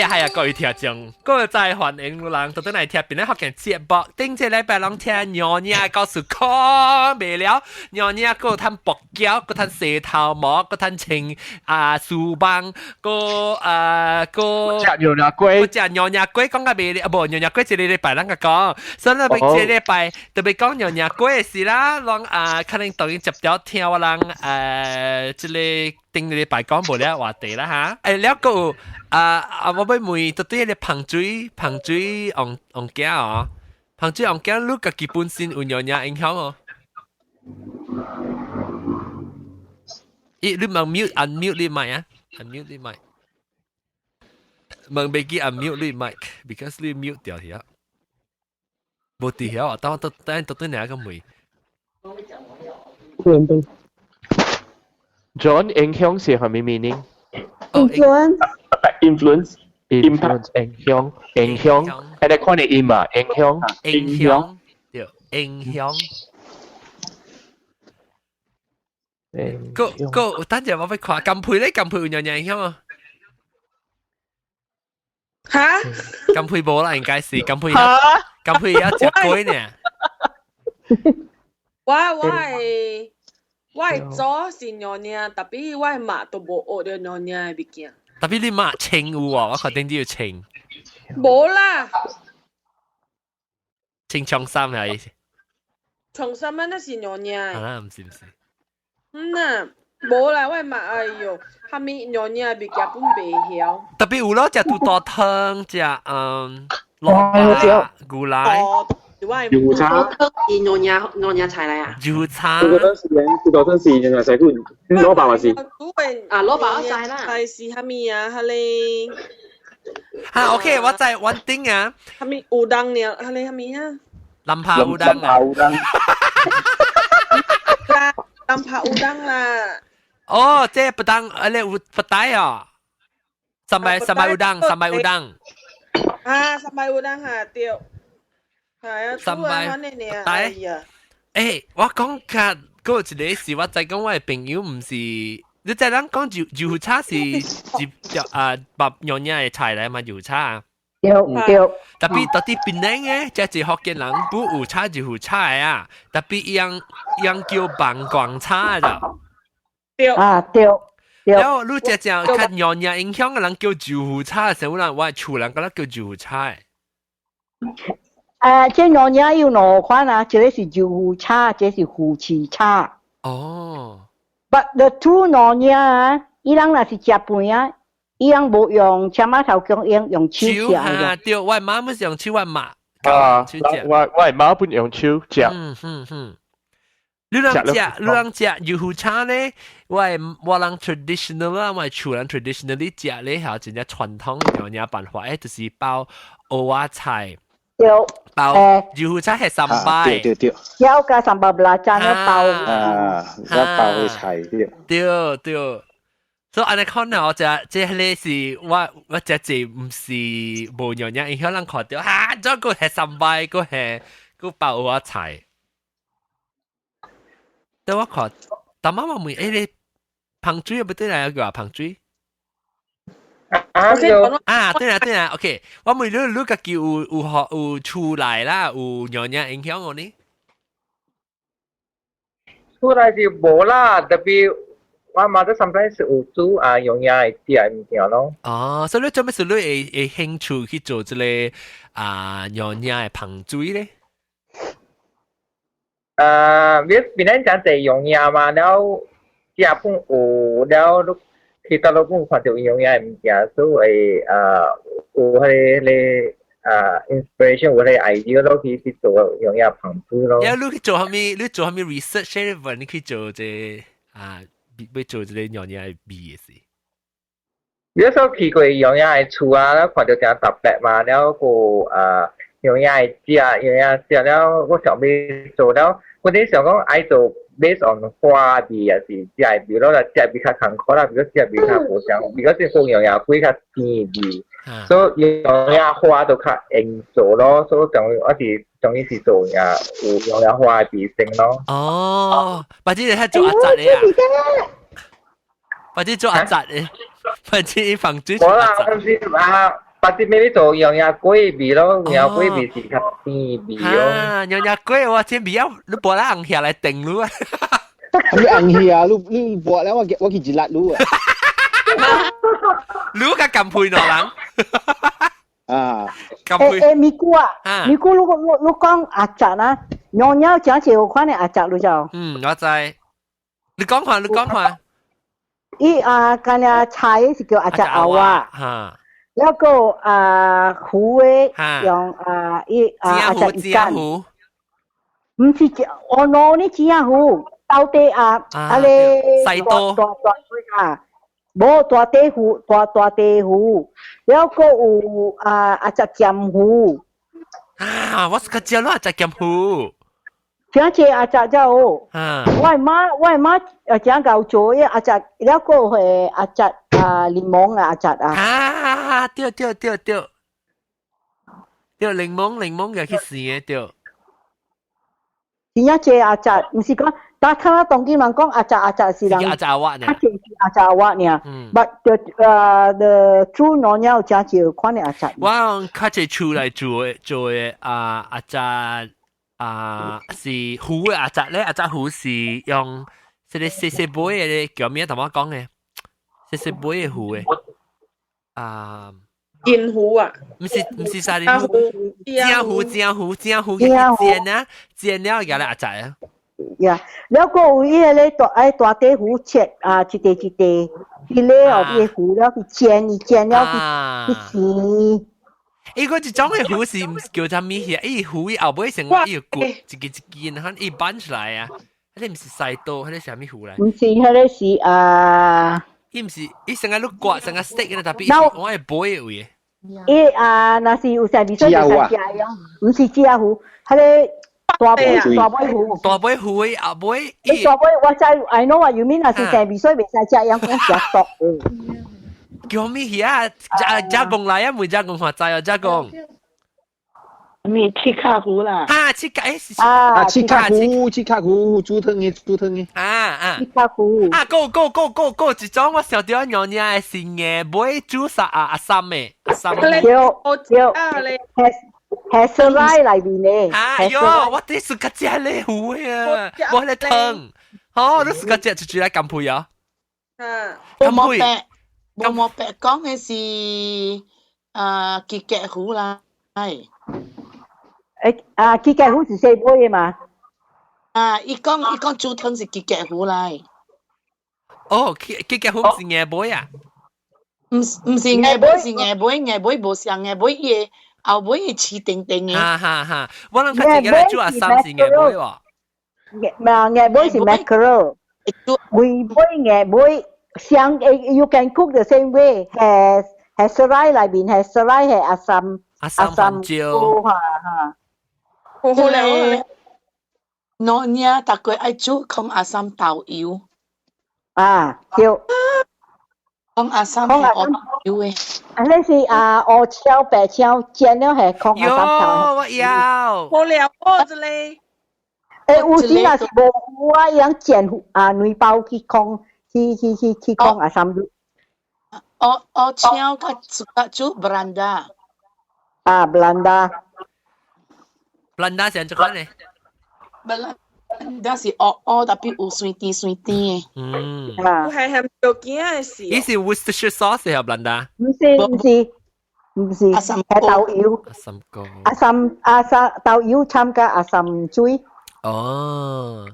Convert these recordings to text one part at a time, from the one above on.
係啊，各位聽眾，各位在歡迎人到底嚟聽邊咧學嘅節目，頂這禮拜攏聽娘娘告訴講未了，娘娘個攤薄膠，個攤蛇頭毛，個攤青樹棒，個食娘娘龜，個食娘娘龜講個未了，無娘娘龜這禮拜人個講，所以呢，這禮拜特別講娘娘龜嘅事啦，攏可能抖音接咗聽我人這個。頂你拜講無了話題啦嚇，了個我要問到底你彭水紅鏡哦，彭水紅鏡你個基本性有娘娘影響哦。你問 unmute 你咪啊 ，unmute 你咪，問別記 unmute 你咪 ，because 你 mute 掉咗，冇掉咗啊！到底哪個咪？對。John 影響是係咩 meaning？Influence 影響，係你看你音啊，影響，對，影響。個，等陣我俾看金配咧，金配有樣影響啊。嚇？金配冇啦，應該是金配有隻龜呢。我係做是娘娘，特別我係媽都冇學到娘娘嘅物件。特別你媽稱有喎，我確定都要稱。冇啦，稱長衫係。長衫咩？那是娘娘。啊，唔是。啊，冇啦，我係媽哎喲，下面娘娘嘅物件本未曉。特別有咯，隻肚多湯，隻蘿蔔、牛奶。油茶，娘娘菜嚟啊！油茶。嗰段時間，嗰段時間就食過蘿蔔還是？蘿蔔菜啦。係是蝦米啊？係你。OK， 我知one thing啊。蝦米烏冬呢？係你蝦米啊？林扒烏冬啊。林扒烏冬啦。哦，即係不當，你有不帶啊？三百烏冬。啊，三百烏冬嚇對。係啊，三百大。我講嘅嗰一個事，我就講我嘅朋友唔是，你即係咱講油叉是白娘娘嘅菜嚟嘛？油叉對。特別檳榔嘅，即係福建人不有叉油叉嘅啊，特別樣叫棒光叉嘅。對。然後你只看娘娘影響嘅人叫油叉嘅時候，我係厝人覺得叫油叉嘅。這娘娘有兩款啊，一個是油茶，一個是胡椒茶。哦。But the two 娘娘啊，伊人若是食飯啊，伊人無用青馬頭薑用手食嘅。對，我媽咪是用手，我媽。我媽本用手食。你人食油茶咧，我人 traditional 啦，我厝人 traditionally 食咧，係真正傳統娘娘辦法，就是包蚵仔菜。包油菜係三百，對，有加三百辣醬一包，一包嘅菜對，所以安尼看到這咧是我只唔是無娘娘影響人看到，再個係三百，個包蚵仔菜。但我看，但媽媽問你彭水有冇對嚟個彭水？對啦 ，OK。我問你個叫有出來啦，有娘娘影響我呢？出來就冇啦，特別我媽都 sometimes 有煮娘娘嘅啲物件咯。哦，所以你做咩事你會興趣去做這個娘娘嘅彭水咧？你邊人講係娘娘嘛，然後日本有了。其他老公看到用嘢唔嘢，所以有係inspiration，有係 idea 咯，去做用嘢旁邊咯。你去做下咩 research 咧？你去做要做這個用嘢係味嘅事。有時候去過用嘢係厝啊，然後看到正特別嘛，然後個用嘢係食，了我想要做了，我哋想講愛做。based on 花味啊，是即係比如啦，即係比較坎坷啦，比如即係比較無相，比較即係紅楊葉比較甜味，所以楊葉花都較應做咯，所以仲要是做有楊葉花嘅味性咯。哦，或者你係做阿雜嘅啊？或者做阿雜嘅，或者放水做阿雜。八啲咩做樣嘢龜味咯，樣龜味是較甜味咯。啊，娘娘龜我這味啊，你把它硬下來定咯啊！你硬氣啊！你播แล้ว我กินจิรัดรู้อ่ะรู้กับกำพุยหนอหลังกำพุย咪姑啊，咪姑你講阿雜啦，娘娘講起有款嘅阿雜你就，我知，你講下，伊間呀菜是叫阿雜牛啊，แล้วก็糊嘅用伊阿雜魚乾，唔是我攞呢只啊糊。到底你細多冇大地糊，大地糊，แล้วก็อาจจะจำหู我是個叫咯，就咁糊，而且อาจจะเจ้าว่ามา講夠做อาจจะแล้วก็係อาจจะ檸檬อาจจะ對，檸檬又去試嘅對。點解借阿雜？唔是講，但睇下當今人講阿雜是人，阿雜話呢？阿雜是阿雜話呢。But the true 老鳥真係款嘅阿雜。我用較濟厝嚟做嘅阿雜是糊嘅阿雜咧，阿雜糊是用即係細細杯嘅叫咩？同我講嘅細細杯嘅糊嘅煙糊啊，唔是沙梨糊，煎糊嘅煎了而家嚟阿雜啊。呀，แล้วก็อีเลยตัวเต้หูเช็ดจิเตทีเล่ออกอีหูแล้ว佢煎แล้ว佢สี嗰一種嘅糊是叫做咩嘢？伊糊伊後尾成個伊個一件，然後伊搬出來啊！迄個唔是西刀，迄個係咩糊嚟？唔是，迄個是伊唔是，伊成個碌刮，成個 stick 嘅，特別我係杯嘅位。伊那是有啥味所以就食樣，唔是芝麻糊，迄個。大杯糊，後尾大杯我知 I know what you mean 係成味所以未使食樣講食毒。叫咩嘢啊？加工嚟啊，唔會加工話齋啊，加工。咪切卡糊啦。切卡切卡糊，煮湯嘅。切卡糊。go，一種我想到娘娘係嘅杯煮殺阿三嘅，阿三。係色拉裏邊嘅。我啲是個只咧糊啊，我咧湯。哦，都是個只就嚟撳配啊。冇白講嘅是結腳糊啦，係。結腳糊是細杯嘅嘛？伊講煮湯是結腳糊啦。哦，結腳糊唔是硬杯啊？唔是硬杯，是硬杯無像硬杯嘢。後尾係似定定嘅。我諗佢自己嚟煮阿三是硬杯喎。硬杯是 mackerel， 每杯硬杯像 you can cook the same way， 係色拉裏邊係色拉係阿三椒。好咧，我呢大概愛煮講阿三豆油。叫。講阿三係我豆嘅。那是黑椒、白椒煎了係講阿三豆。我要。好了，我這裡。有時若是無糊樣煎麵包去講去講阿三豆。黑椒佢煮 Belanda。Belanda。Belanda 係做咩呢？Belanda 是黑特別有酸甜嘅。我係含條件嘅事。伊是 Worcestershire sauce 係 Belanda。唔是，係豆油。阿三豆油參加阿三水。哦，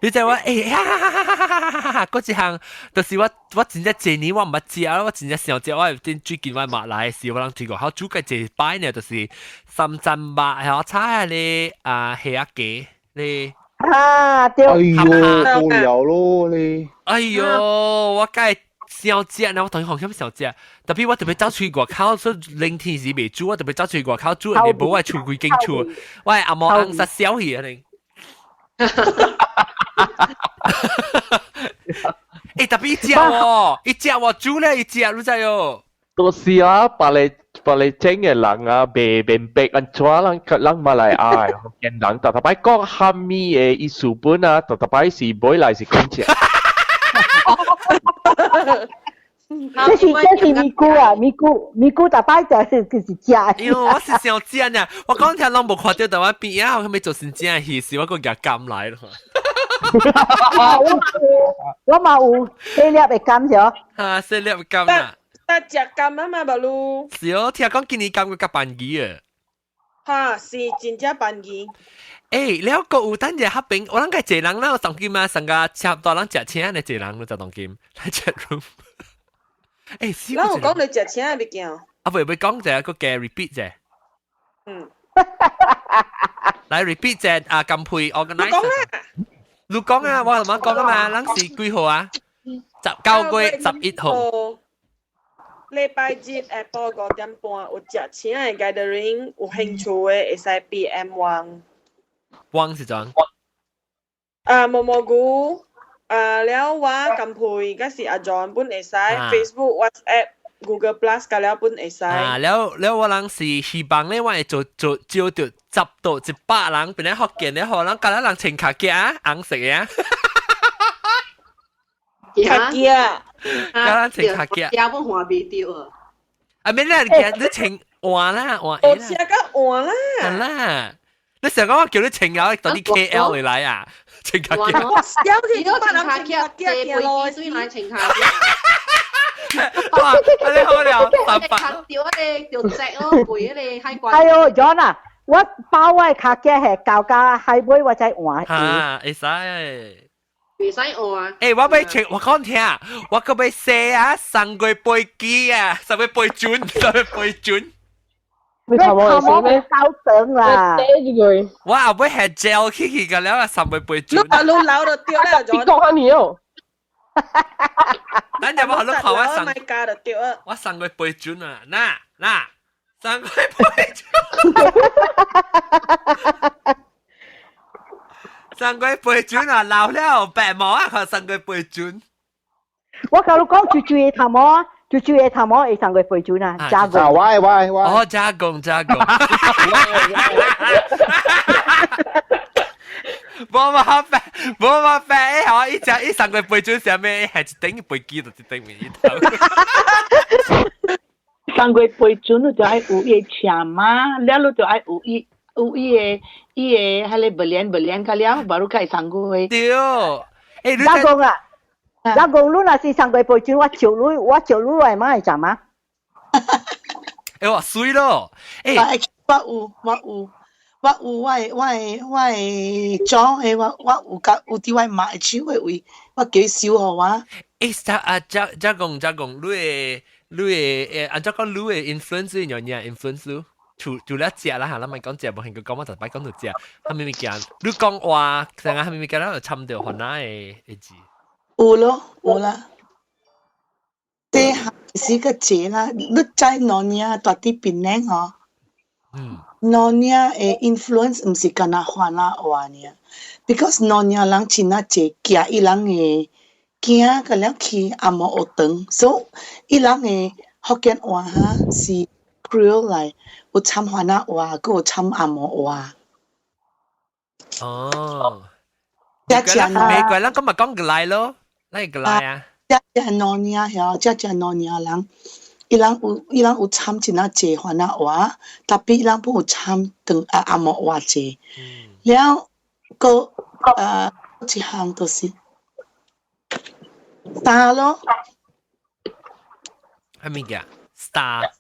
你就話嗰一項，就是我真正這年我唔捌食啦，我真正想食，我係最近我買來嘅時，我諗住個好煮嘅一擺呢，就是三珍肉，係我炒你蝦仔雞你。對。哎呦，無聊咯你。哎呦，我梗係想食，然後我同佢講想食，特別我特別走出外口，所以冷天時未煮，我特別走出外口煮，人哋冇我厝幾間厝，我係阿毛紅殺小魚啊你。特別一隻喎，煮咧一隻，你知哦。到時把你整嘅人白安怎人馬來嗌，見人特別講蝦米嘅意思本特別是買來是講食。这是咪菇啊，咪菇大摆就是食。哎呦，我是想知呢，我講聽攏無看到台灣邊啊，佢咪做成真戲事，我個夾監來咯。我嘛有細粒嘅甘咗。啊，細粒甘啊！但食甘啊嘛，無嚕。是哦，聽講今年甘個夾班機啊。哈，是真正班機。誒，แล้วก็有單嘢黑餅，我諗佢謝人啦，我當今啊成個差唔多人食錢嚟謝人咯，就當今嚟 chat room。誒，嗱，我講你食錢係咪叫？啊，唔講就個嘅 repeat 啫。嗯。嚟 repeat 啫，啊，咁配 organize。講啦。你講啊，我同我講啊嘛，咱是幾號啊？19月11號。禮拜日下晡5點半有食錢嘅 gathering， 有興趣嘅會使 PM 王。王是怎？毛蘑菇，了我咁配，嗰時阿 John 本會使 Facebook、WhatsApp、Google Plus 嘅了本會使。了我人是希望咧，我會做招到10到100人，變咧福建咧，可能隔日人請客嘅啊，紅色嘅啊。客嘅啊，隔日請客嘅。也本話未掉啊！啊，咩咧？你請換啦，換。我食個換啦。係啦。你成日講我叫你請友到啲 KL 嚟嚟啊，請客嘅。有時都請客嘅，嘅來所以來請客。哇！你好了，客掉啊你掉隻咯，背啊你閪貴。哎呦 John 啊，我包位客嘅係教價係杯或者換。啊，會使。未使換。誒，我俾請，我講聽，我個俾寫啊，上個背機啊，上個背轉，上個背轉。你頭毛咩？收整啦！我後尾係 gel 起嘅了，上個背轉。你老就掉啦，你講下你哦。咱就冇你學我上，我家就掉啊！我上個背轉啊，嗱，上個背轉。上個背轉啊，老了白毛啊，佢上個背轉。我教你講住嘅頭毛啊，住嘅頭毛係上個背轉啊，加工。喂。哦，加工。冇乜啡，我一上個背轉上面係一頂背機就一頂面一頭。上個背轉就係有嘢請嘛，了就係有伊個係不連個了，baru開上個會。對，誒，加工啊！加工你那是上個背轉，我照你來嘛係怎啊？誒，我衰咯，誒，我裝誒，我有啲位買手嘅位，我幾少號啊？加工，你誒，按照講你嘅 influence 有嘢 influence 除了食啦嚇，咱咪講食，無興佢講我就擺講到食，係咪咪講？你講話成日係咪咪講咧？差唔多可能嘅字。有啦。這下是個節啦，你在哪裡大啲變靚嗬？哪裡嘅 influence 唔是干那換啦話呢 ？because 哪裡人前那節假伊人嘅驚個了去阿冇學堂，所以伊人嘅福建話哈是 Creole 嚟，有參換那話，個有參阿冇話。哦，這隻呢？美國人咁咪講個來咯，哪個來啊？這哪裡呀？這哪裡人？伊人有參前那節換那話，特別伊人不有參同阿冇話節。了個一項就是打咯。係咪嘅 ？Star。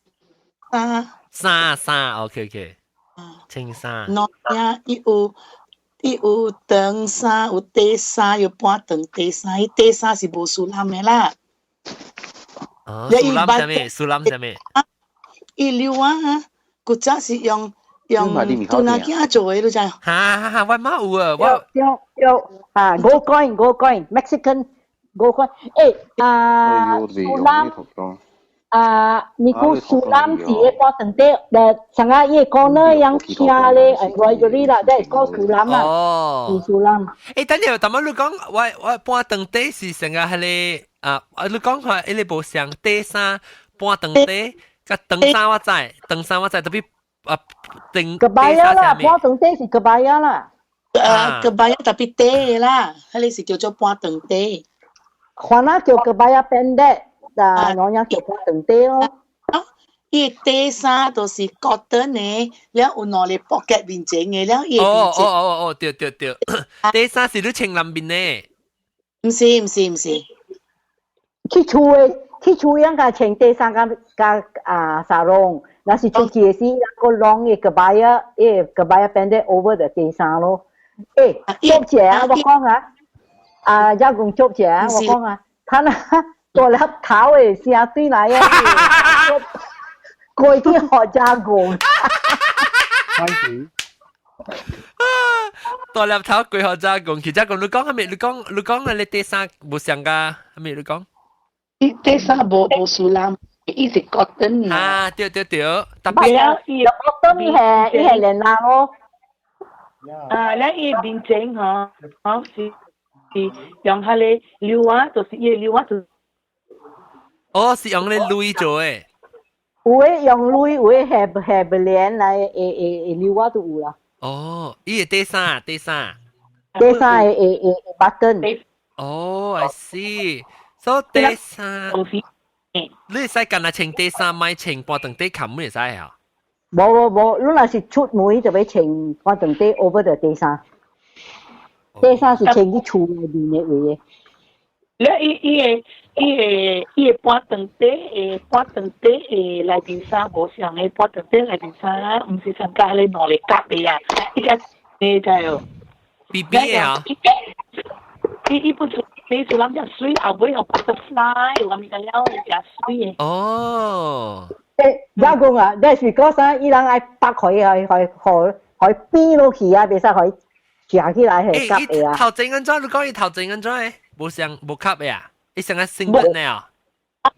衫 ，OK， 青衫。喏呀，伊有長衫，有短衫，有半長短衫。伊短衫是無數攬的啦。哦，數攬啥物？伊溜啊，古早是用杜那囝做的，你知？哈，我媽有啊，有啊 ，gold coin Mexican gold coin， 數攬。你估數攬是一個等的，成個一個呢樣聽咧 embroidery 啦，即係個數攬啦，是數攬。等陣，但係你講我半等底是成個係你你講話你無上底衫半等底，個等衫我知，特別等。個拜呀啦，半等底是個拜呀啦。個拜呀特別底啦，係你是叫做半等底。可能叫個拜呀變的。啷样叫半等地咯。伊底衫都是 cotton 嘅，了有攞嚟 pocket 面整嘅，了伊哦，對，第三是你穿南邊呢？唔是，去厝樣個穿第三個沙龍，那是出街時那個 long 嘅個擺啊變得 over 的第三咯。誒，做姐我講啊，一共做姐我講啊，他那做了頭嘅聲對來啊。過啲學家講，大粒頭鬼學家講，其實講你講係咪？你講你第三冇上噶係咪？你講第三冇數啦，伊是 cotton 啊，對，特別伊 cotton 伊係連啦咯。แล้ว伊面整是用下咧料啊，就是伊料啊就。哦，是用你鐳做嘅。有嘅用鐳，有嘅係連來料啊都有啦。哦，伊係第三係 button。哦 ，I see。所以第三，你使干那穿第三，咪穿半等底冚咪使啊？冇，你若是出門就要穿半等底 over 的第三。第三是穿去厝內面嘅位嘅。แล้ว伊個半等底內邊衫無像嘅半等底內邊衫，唔是上加咧攞嚟夾嘅啊！依家你就係 BB 啊！伊本身你做諗只水，後尾又 butterfly， 我咪就了只水嘅。哦。有講啊，你是嗰陣伊人愛拔佢去邊落去啊，別使佢夾起來係夾嘅啊。頭前安怎？你講伊頭前安怎誒？冇上冇吸嘅啊？伊成個性格呢啊？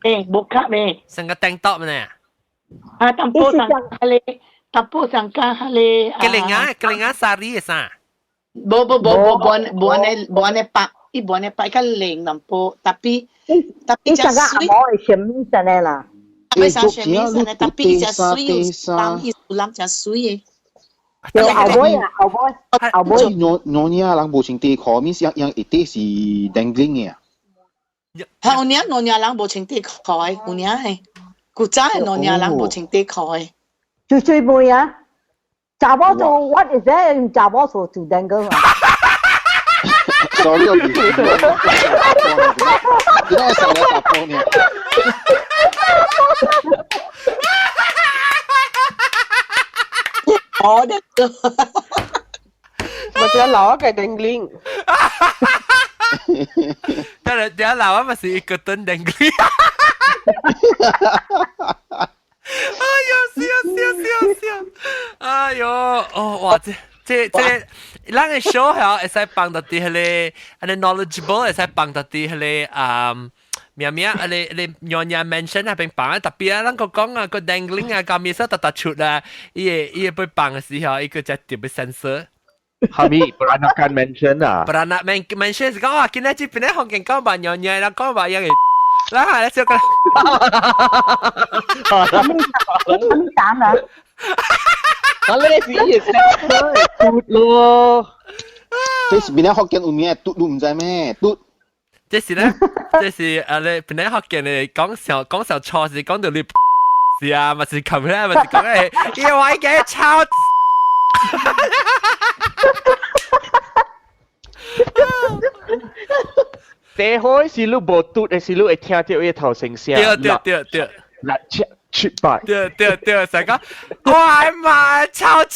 冇吸嘅。成個頂多呢？啊，淡薄上加下咧。格林亞沙利嘅啥？冇安尼白，伊冇安尼白較靚淡薄，特別伊成個阿毛係什麼色呢啦？特別上什麼色呢？特別伊隻水有藍，伊有藍隻水嘅。有後尾啊，後尾。Nyonya lang bocing teh kau mis yang itu si dangling ya. 係我娘人無穿底褲嘅，有娘係，古早係我娘人無穿底褲嘅。最妹啊！查某做 what is that？ 查某做dangle 啊 ？Sorry， 我唔知。你都係成日答波呢？我的個，咪就留一個 dangling。但係dia lawan masih ikutan dangling。哎呦，笑！哎呦，哦哇，這，咱個 show 係會使幫到啲咧，安尼 knowledgeable 會使幫到啲咧咩你樣 mention 係並幫啊，特別啊，咱個講啊個 dangling 啊，咁面色突出啊，伊被幫嘅時候，伊個就特別 sensor。Kami peranakan mention ah. Peranak mention sekarang kena cip ni hong keng kau banyak lah kau banyak lah let's go. Kami sama. Kalau si yes tut lo. 這是邊啲福建有咩嘟都唔知咩嘟？這是咧，這是你邊啲福建你講時候錯是講到你是啊，咪是琴咧，咪是講誒，呢位嘅抄。第開是你無嘟，係是你會聽到伊頭聲聲。對，辣切出白。對，成個我係咪抄？呢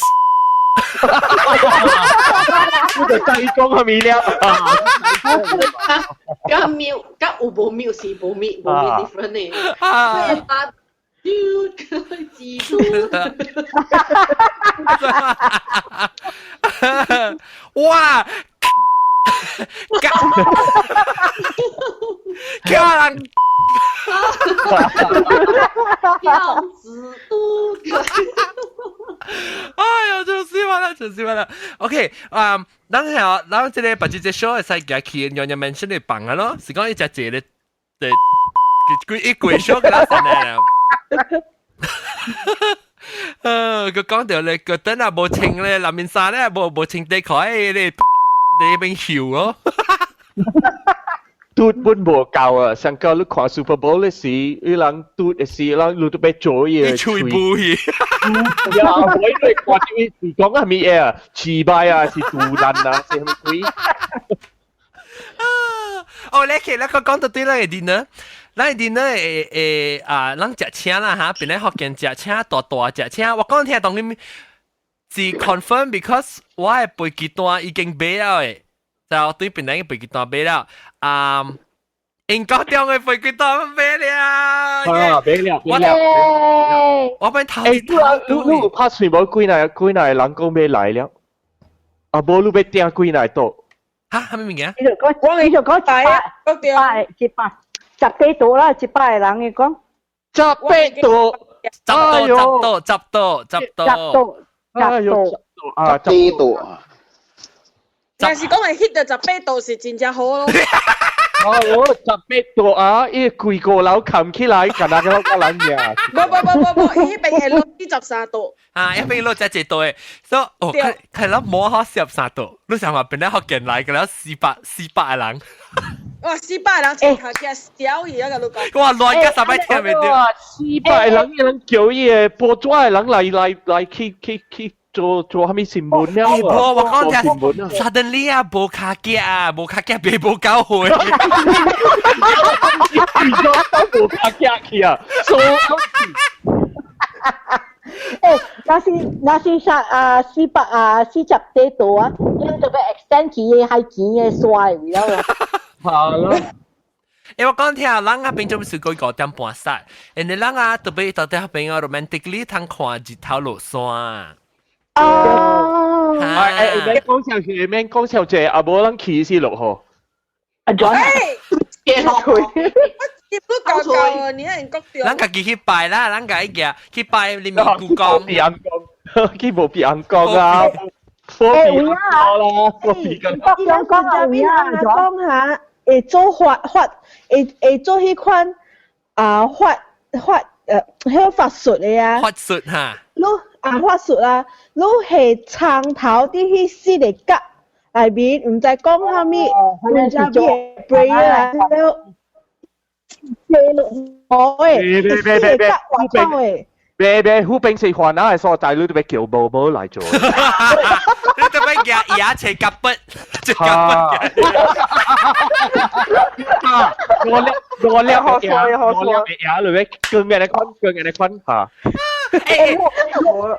個濟公係咪了？咁妙，咁有冇妙是冇妙 different 嘅。咩啊？蜘蛛。哇！叫人要子都哎呀，真死完了。OK，咱这个把这 show 使夹起，让人 mention 你放啊咯，是讲一只节咧，一鬼 show 给咱上来了。佢講到你覺得啊冇清咧，南面山咧冇清地開你邊曉咯。嘟本無夠啊！上個你看 Super Bowl 嘅時，啲人嘟嘅時，人你都俾做嘢。你吹杯。呀，我呢個話啲是講係咩嘢啊？刺敗啊，是杜蘭啊，是乜鬼？哦，你其實佢講到對啦嘅dinner。咱dinner 咱食車啦嚇，本來福建食車大食車，我講聽當然是 confirm because 我嘅飛機單已經買了誒，就對本來嘅飛機單買了，英國中嘅飛機單買了，買了。我俾頭你有拍全部幾耐人講咩來了？無你要訂幾耐到？嚇，係咪物件？你就講一百。10幾度啦，100個人嘅講，10度，但是講係 hit 到10度是真正好咯。10度啊！依幾個樓冚起來，咁樣個人呀？冇，依邊係落13度。一邊落只度誒，所以係咯，冇可13度。你想話本來學見來嘅啦，400人。哇！400人前頭嘅小嘢啊，你講。哇！亂加10倍聽唔到。400人叫嘢播咗嘅人嚟去做蝦米新聞咧？我講聽，suddenly 啊，無卡機俾無搞會。無卡機去啊！那是440幾度啊，因為特別 extend 佢係見嘅衰，你知道嗎？係咯。我講聽，人啊變咗是5點半曬，人哋人啊特別到底邊個 romantically 通看日頭落山。哦，免講笑啫，阿無人企先落河。阿 John， 咱家己去拜啦，咱家己去拜你咪故宮。佢冇別人講啊，科比啦，科比咁。講下，做法，做迄款迄法術嘅啊。法術嚇。法術啊，你係長頭啲迄絲嚟夾內面，唔知講下咩，唔知做 prayer 啊，別，胡兵四環啊，係所在你都俾叫寶寶嚟做。你都俾夾牙切夾筆，切夾筆。我叻牙裏邊腳嘅坤嚇。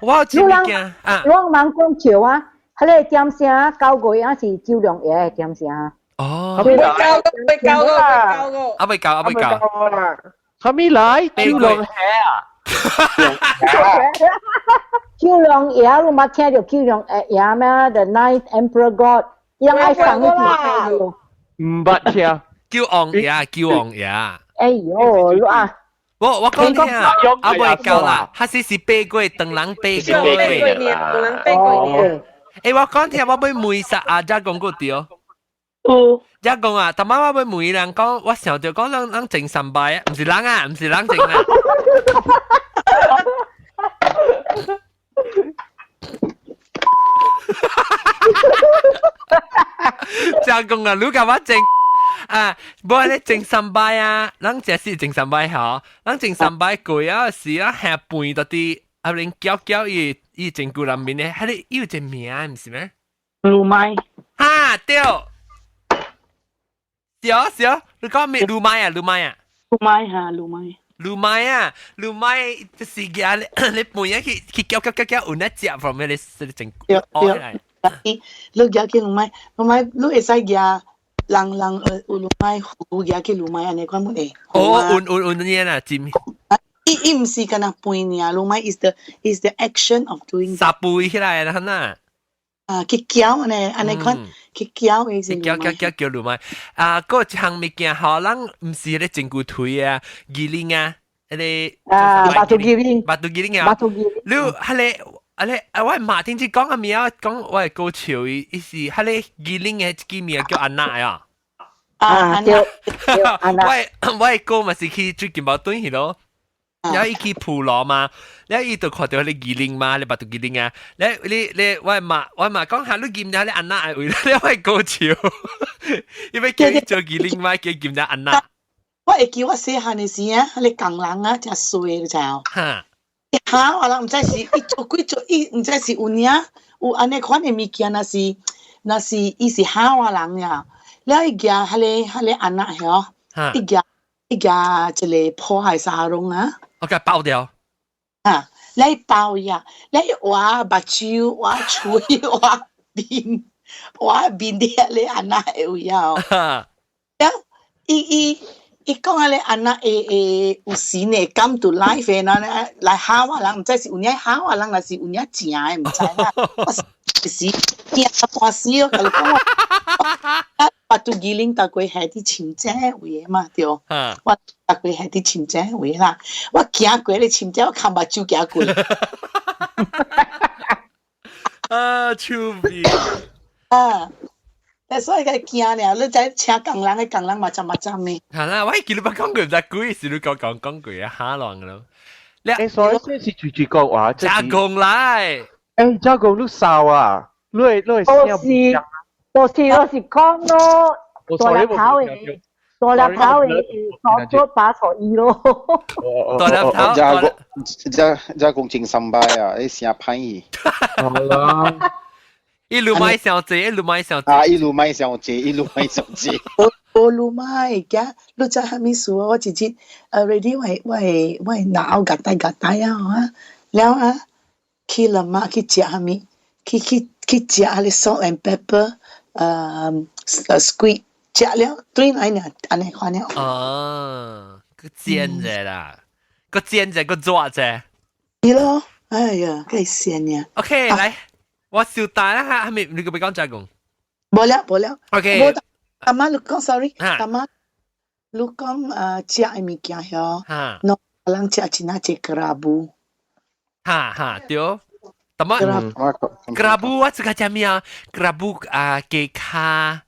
我知咩嘅啊？我問講潮啊，佢哋點聲9個人是周亮爺點聲。哦，被教個。係咪嚟？周亮爺啊！周亮爺，你冇聽到周亮爺咩 ？The Ninth Emperor God，因為上一條。唔捌聽。叫昂爺。哎呦，你啊！我講聽啊，阿妹教啦，他是背過等人背過。誒，我講聽，我俾梅薩阿姐講過啲哦。一講啊，但係我俾梅人講，我想就講人整3擺啊，唔是人啊，唔是人整啊。就講啊，你教我整。不你整3擺啊，咱這是整3擺好，咱整3擺貴啊時啊下半到啲，阿連叫伊整古人面咧，係你有隻名唔是咩？魯麥。對。小，你講咩？魯麥啊。魯麥就是嘅，你半夜去叫，有那隻 from 你整。對。你夾去魯麥，你會使夾。人有魯麥胡嘢去魯麥安尼款冇誒。有呢啊，尖。伊唔是干那背呢，魯麥 is the action of doing。撒背起來啦，嗱。去叫安尼款，去叫嘅是。叫魯麥。嗰一項物件好，咱唔是咧整骨腿啊，吉林啊，巴肚吉林啊。你係咧。我馬天子講阿咪啊，講我係高潮，意思係你吉林嘅幾名叫安娜啊。對，安娜。我係高咪是去最近冇對去咯。แล้วอีกีผูหลอมาแล้วอีตัวขอตัวเลยกีลิงมาเลยปัตตุกีลิงอ่ะแล้วเลยว่ามา講下你見咗你安娜會你會高潮，因為叫你做กีลิง嘛，叫見咗安娜。我會記我細漢嘅時啊，你工人啊，真衰嘅就。哈。嚇！我諗唔知是伊做幾做伊，唔知是有領有安尼款嘅物件，那是伊是嚇我人呀。แล้วอีกอย่างฮัลเลอันน่ะเหรออีกอย่างจะเลย破壞沙龍啊，OK爆掉啊，你爆呀，你話把手話吹話邊啲你อันน่ะ有呀，แล้ว伊講啊，你安那有時呢，come to life 呢，來嚇我人，唔知是有影嚇我人，還是有影正嘅，唔知啦。我是驚到半死哦，甲你講我，我都二零大概係啲前者位嘛，對。我大概係啲前者位啦，我行過你前者，我看目睭行過。啊，超味啊！所以佢驚咧，你在請工人嘅工人嘛針呢？係啦，喂，叫你不講句唔得句，是你講句啊，嚇浪噶咯。你所以先是住講話，加工嚟。誒，加工你掃啊，你係都是講咯，大粒頭嘅，做把錯意咯。大粒頭，加工正三擺啊，你成日叛逆。好啦。一路買小姐，一路買小姐。啊，一路買小姐，一路買小姐。我路買嘅，你在下面數我直接ready 喂腦夾帶啊，แล้ว啊，去啦嘛，去食下面，去食下啲 salt and pepper，squid， 食了對嚟呢，安尼款了。哦，個煎者啦，個煎者個做者。係咯，哎呀，幾鮮呀。OK，嚟。我笑大啦嚇，係咪你個俾講加工？冇了。OK。阿媽，你講 sorry， 阿媽，你講食嘅物件嗬，喏，人食真係食krabu。哈，對。咁啊，krabu 我知個叫咩啊？krabu 雞卡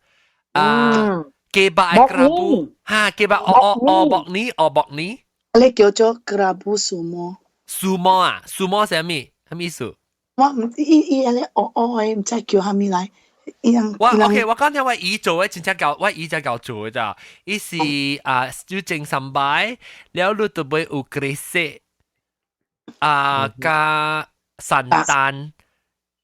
雞巴 krabu， 哈，雞巴薄呢？你叫做 krabu sumo。啊，sumo 係咩？係咩意思？我唔知伊安尼唔知叫蝦米來。我 OK， 我講聽我姨做嘅，真正教我姨就教做嘅咋。伊是要整三擺，แล้ว你就會有格色加散蛋，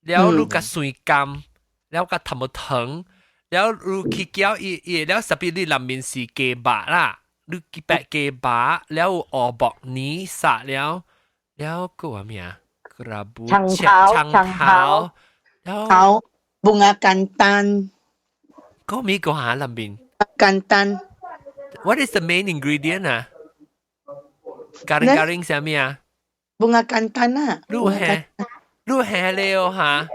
แล้ว你加水甘，แล้ว加頭毛糖，แล้ว你去攪伊，แล้ว特別你裡面是雞巴啦，你白雞巴，แล้ว鵝薄泥撒แล้ว個話咩啊？Kerabu, 長頭，bunga kantan。嗰味講下裡面。kantan。What is the main ingredient 啊？ Garing-garing 係咩啊？ bunga kantan 啊。鹿係了嚇。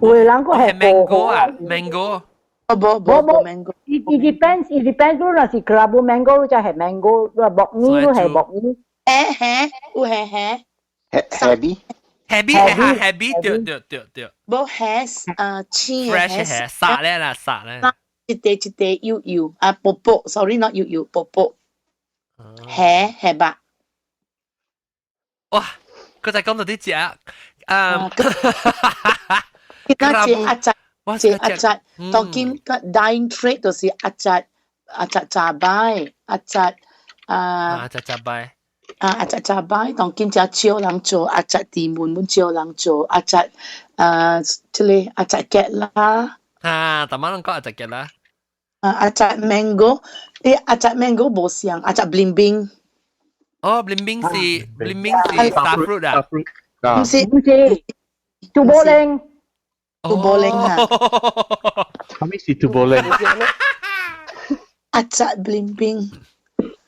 會人個係 mango 啊 ，mango。mango。It depends，如果是 kerabu mango 就係 mango，薄泥都係薄泥。有係。Happy， 對。冇係青 fresh 係殺咧。一地油啊，薄 ，sorry not 油薄，係吧？哇！佢就講到啲隻阿扎，當今個 dying trade 就是阿扎炸擺，阿扎擺，當今只招人做，阿扎地門招人做，阿扎即係阿扎吉啦。啊，大媽攏講阿扎吉啦。阿扎 mango， 阿扎 mango 冇像，阿扎 blimbing。哦 ，blimbing 是 starfruit 啊？唔是，tuboling 啊。係咪是 tuboling？ 阿扎 blimbing。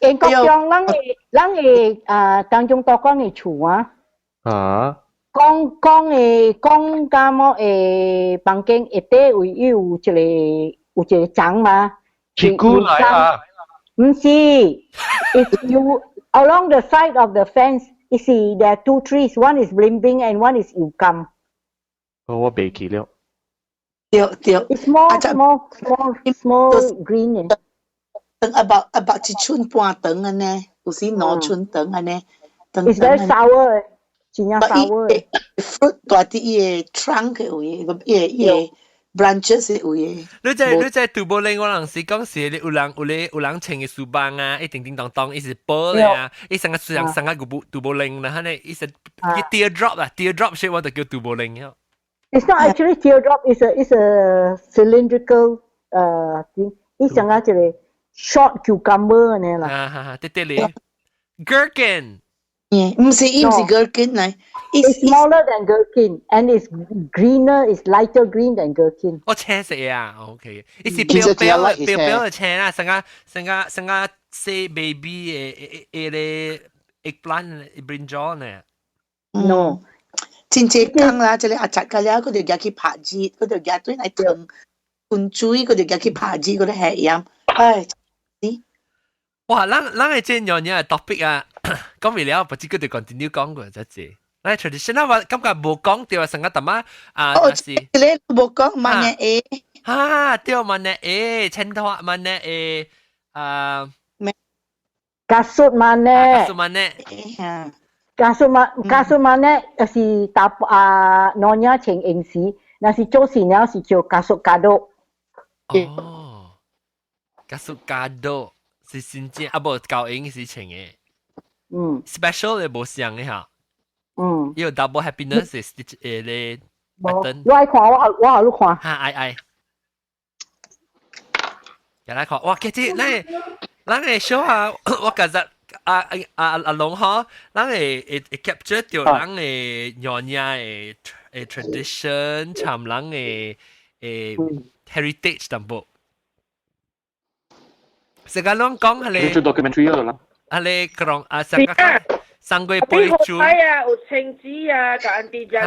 英國上人嘅當中多講嘅厝啊。講咁麼房間一底有一個牆嘛。屁股嚟啊！唔是 ，if you along the side of the fence, you see there are two trees. One is blimbing and one is ukam. 我未記了。對。It's small green. 等 about 一寸半长安尼，有时两寸长安尼。It's very sour， 真正 sour。fruit 大啲伊个 trunk 有嘢，伊个 branches 有嘢。你在杜波林，我人是讲是有人穿嘅书包啊，一叮叮当当，一是波咧啊，一成个杜波林啦，呢一是 teardrop 啊 ，teardrop shape 我就叫杜波林啊。It's not actually teardrop. It's a cylindrical thing. 伊成个一个 short cucumber 呢啦。对咧 ，gherkin。唔是 gherkin 嚟。It's smaller than gherkin, and it's greener. It's lighter green than gherkin. 我青色啊 ，OK。伊是標嘅青啦，成個細 baby 嘅 eggplant brinjal 呢。No。真濟工啦，即係阿雜嘅了，佢哋夾去拍子，佢哋夾對嚟燙灌水，佢哋夾去拍子，嗰啲係飲，唉，哇！咱嘅即樣嘢 topic 啊，講完了，不知佢哋 continue 講過就係。咱 traditional 我感覺冇講掉成個點啊？是你冇講萬年 A 掉萬年 A， 青頭萬年 A， kasut mana？ kasut mana？ kasut mana 是打Nyonya 穿英時，那是做新娘是叫kasut kado。哦，kasut kado 是新正啊，無舊英是穿嘅。special 嘅無像嘅嚇。有 double happiness 嘅 stitch 嘅 pattern。我愛看，我好看。哈，愛。又來看，哇！其實咱嘅 show 啊，我覺得阿龍嗬，咱會 capture 到咱嘅Nyonya嘅 tradition，參咱嘅heritage 淡薄。成個攏講係你。做 documentary 啦。係你講啊，成個。上個杯煮啊，有青子啊，個安迪醬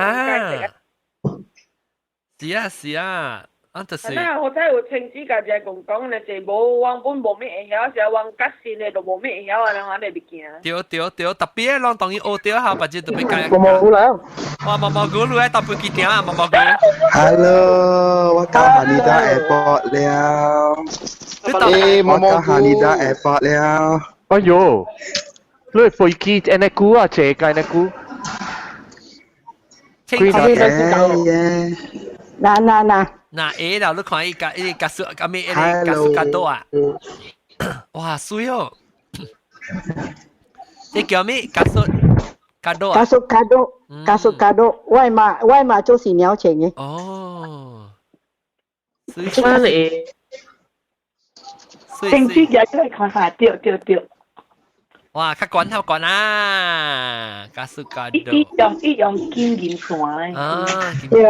是啊，安就是。嗱，我睇有青子個只講咧，就冇往本冇咩會曉，就往吉線咧就冇咩會曉啊，兩下你別驚。對，特別啷當然學掉下，或者特別解。毛毛菇啦。哇，毛毛菇你特別幾點啊？毛毛菇。Hello，我到Haneda Airport 了。我到Haneda Airport 了。哎呦！你飛機誒那股啊，借計那股。青菜嘅。嗱 A 啦，你看伊加數加咩？加數加多啊！哇，水哦！你叫咩？加數加多啊？加數加多，外馬做新娘穿嘅。哦，水嚟。青子日出嚟看下，對。哇，較懸啊！加數加多。伊用金銀線啊，對。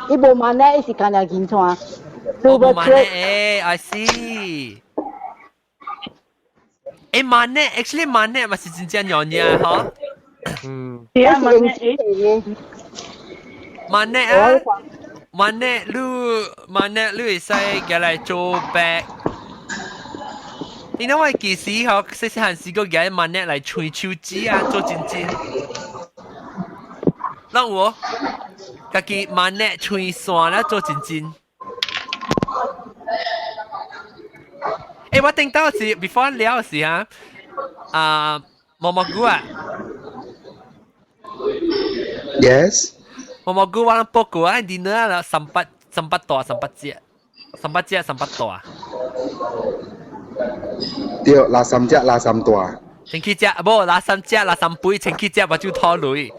伊無萬咧，伊是干那銀線。無萬咧，I see。萬咧 ，actually 萬咧，咪是真正Nyonya嗬。係啊，萬咧啊，萬咧，你會使嘅嚟做白。你那我幾時嗬，細細漢時個嘅萬咧嚟吹手指啊，做真真。讓我。家己萬呢吹線啦，做真真。我聽到是 before 聊時啊，毛毛菇啊。Yes。毛毛菇我哋報告啊，dinner 啦，300隻啊。對，拿3大。前幾隻，冇拿3隻，拿3杯，前幾隻我就拖累。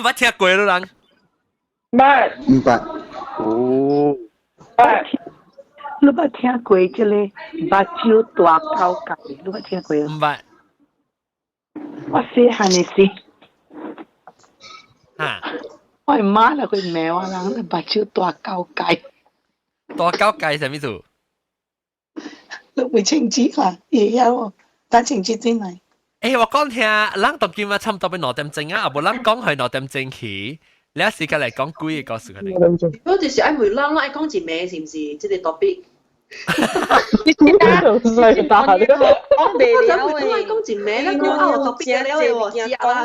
我聽過了人。唔捌。哦。你捌聽過即個目睭大高高？你捌聽過？唔捌。我細漢嘅時。我媽啦，佢罵我人目睭大高高。大高高係咩意思？你會青子啦，也有打青子進來。我講聽，人讀今日差唔多要2點鐘啊，無人講係2點鐘起，你一時間嚟講幾個告訴佢哋。嗰陣時愛回人，愛講一名是唔是？即係 topic。講未了誒，講一名，你講topic了誒，我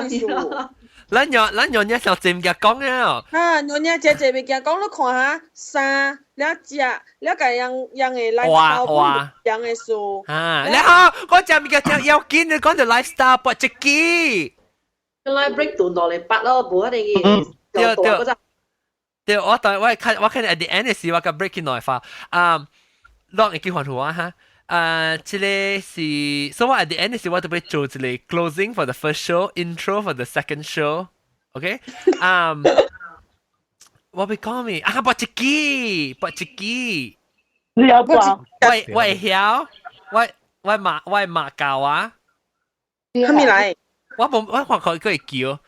知啦。咱用嘢上正嘅講啊。啊，用嘢隻隻物件講，你看下衫，了食，了個樣嘅 lifestyle， 樣嘅數。啊，然後我就物件要見你講到 lifestyle，不只機。來 break 到落嚟八咯，冇一定嘅。對，我看 at the end 嘅時，我個 break 落嚟發落嚟叫換圖啊哈。這裡是 so at the end 嘅時，我特別做這裡 closing for the first show, intro for the second show. OK， 我被講咩啊？不只機，你有講？我曉，我馬教啊。係咪嚟？我看佢叫。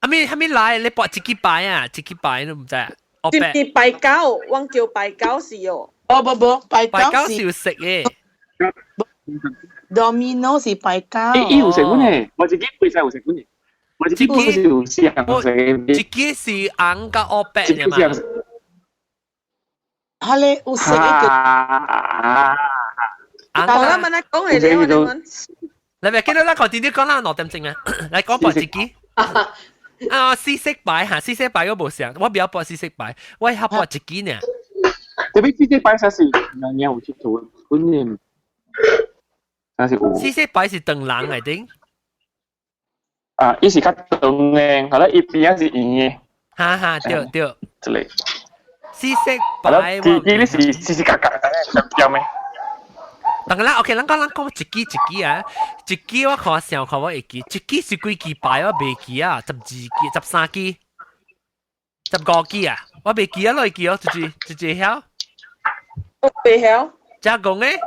係咪來？你博自己擺啊？自己擺都唔知啊？自己擺膠，我叫擺膠是哦。不，擺膠是要食嘅。Domino 是擺膠。伊有食款嘅，我自己背晒有食款嘅。我自己有食嘅。自己是紅甲烏白嘅嘛。係咧，有食嘅。好啦，問你講嚟你我哋。你咪記得啦，我點啲講啦，攞點正啊？嚟講博自己。試色擺嚇，試色擺嗰部上，我比較博試色擺，我係博自己呢。特別試色擺才是人有去做觀念，才是有。試色擺是長人嚟頂。啊，伊是較長嘅，係啦，伊邊是圓嘅。哈，對。之類。試色擺，自己你是試格格嘅，有咩？當然啦 ，OK， 咱講一支啊，一支我看上看我會記，一支是幾支牌我未記啊，12支、13支、15支啊，我未記啊，來記哦，直接曉。我未曉。加講誒？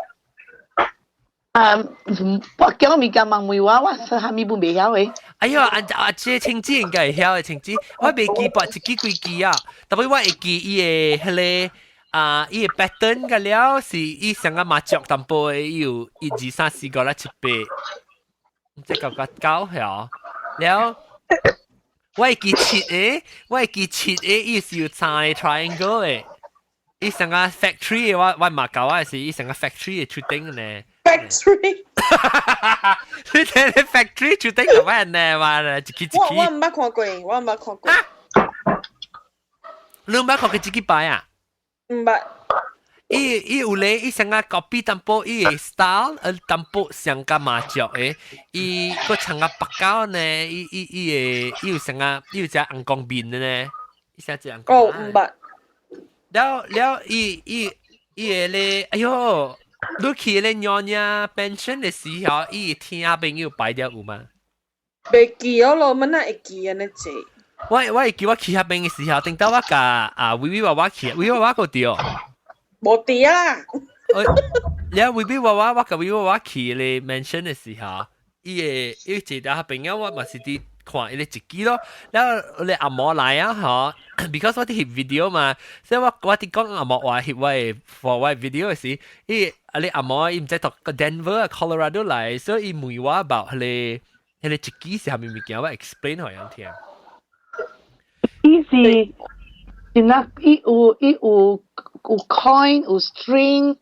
我叫我咪講問梅話，我係咪本未曉誒？哎呦，這青枝應該會曉嘅青枝，我未記博一支幾支啊，特別我會記伊個迄個。伊個 pattern 嘅了是伊成個麻雀淡薄嘅有1、2、3、4、5、6、7、8，即係個9曉。了，我會記7個，伊是有3個 triangle 嘅。伊成個 factory 嘅我嘛搞啊，是伊成個 factory 嘅出頂呢。factory， 你睇你 factory 出頂係咩呢？話一支。我唔捌看過，你唔捌看過自己擺啊？唔捌。伊有咧，伊成個 copy 淡薄伊個 style，淡薄像個麻雀誒，伊個成個白膠呢，伊有成個伊有隻紅光面嘅呢，伊成隻紅光。哦，唔捌。了，伊個咧，哎呦，你去咧娘娘 pension 嘅時候，伊聽朋友擺掉有嗎？未記咗咯，乜那會記啊？你這。我會記我去下邊嘅時候，等到我甲微微娃娃去，微微娃娃個掉。冇掉啦。了微微娃娃，我甲微微娃娃去咧 mention 嘅時候，伊一直到下邊嘅我嘛是啲看伊咧一支咯。了咧阿嬷來啊嗬 ，because 我啲翕 video 嘛，所以我啲講阿嬷話翕我嘅 for 我 video 嘅時，伊咧阿嬷伊唔知讀個 Denver Colorado 來，所以伊問我 about 迄個一支是係咪物件，我 explain 互人聽。伊是那伊有 coin 有 string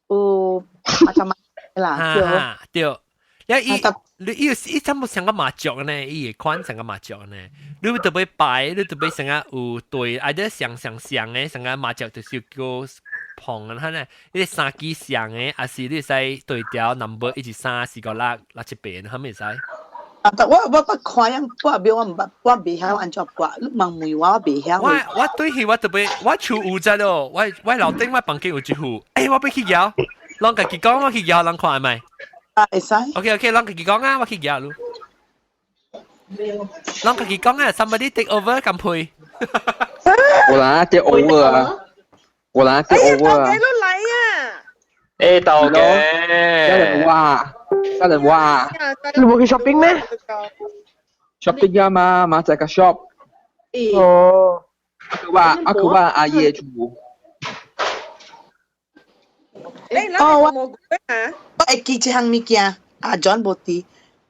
有macam啦，對。了伊差唔多成個麻雀呢，伊個款成個麻雀呢，你特別擺，你特別成個有對，或者像嘅成個麻雀就是叫碰啊，呢，你3支像嘅，還是你使對調 number 1、2、3、4、5、6、7、8，係咪使？我看樣掛表，我未曉安怎掛，你問梅話我未曉。我對佢我特別，我厝有隻咯，我樓頂我房間有一戶，我俾去搖，啷家己講我去搖，啷看係咪？會使。OK，啷家己講啊，我去搖咯。啷家己講啊 ，somebody take over 咁配。我啦 take over 啊，我啦 take over 啊。哎，都嚟啊！誒，到嘅。有人話，你冇去 shopping 咩 ？shopping 呀嘛，馬仔個 shop。哦。aku話阿爺住。我會記一項物件，阿 John 無佇，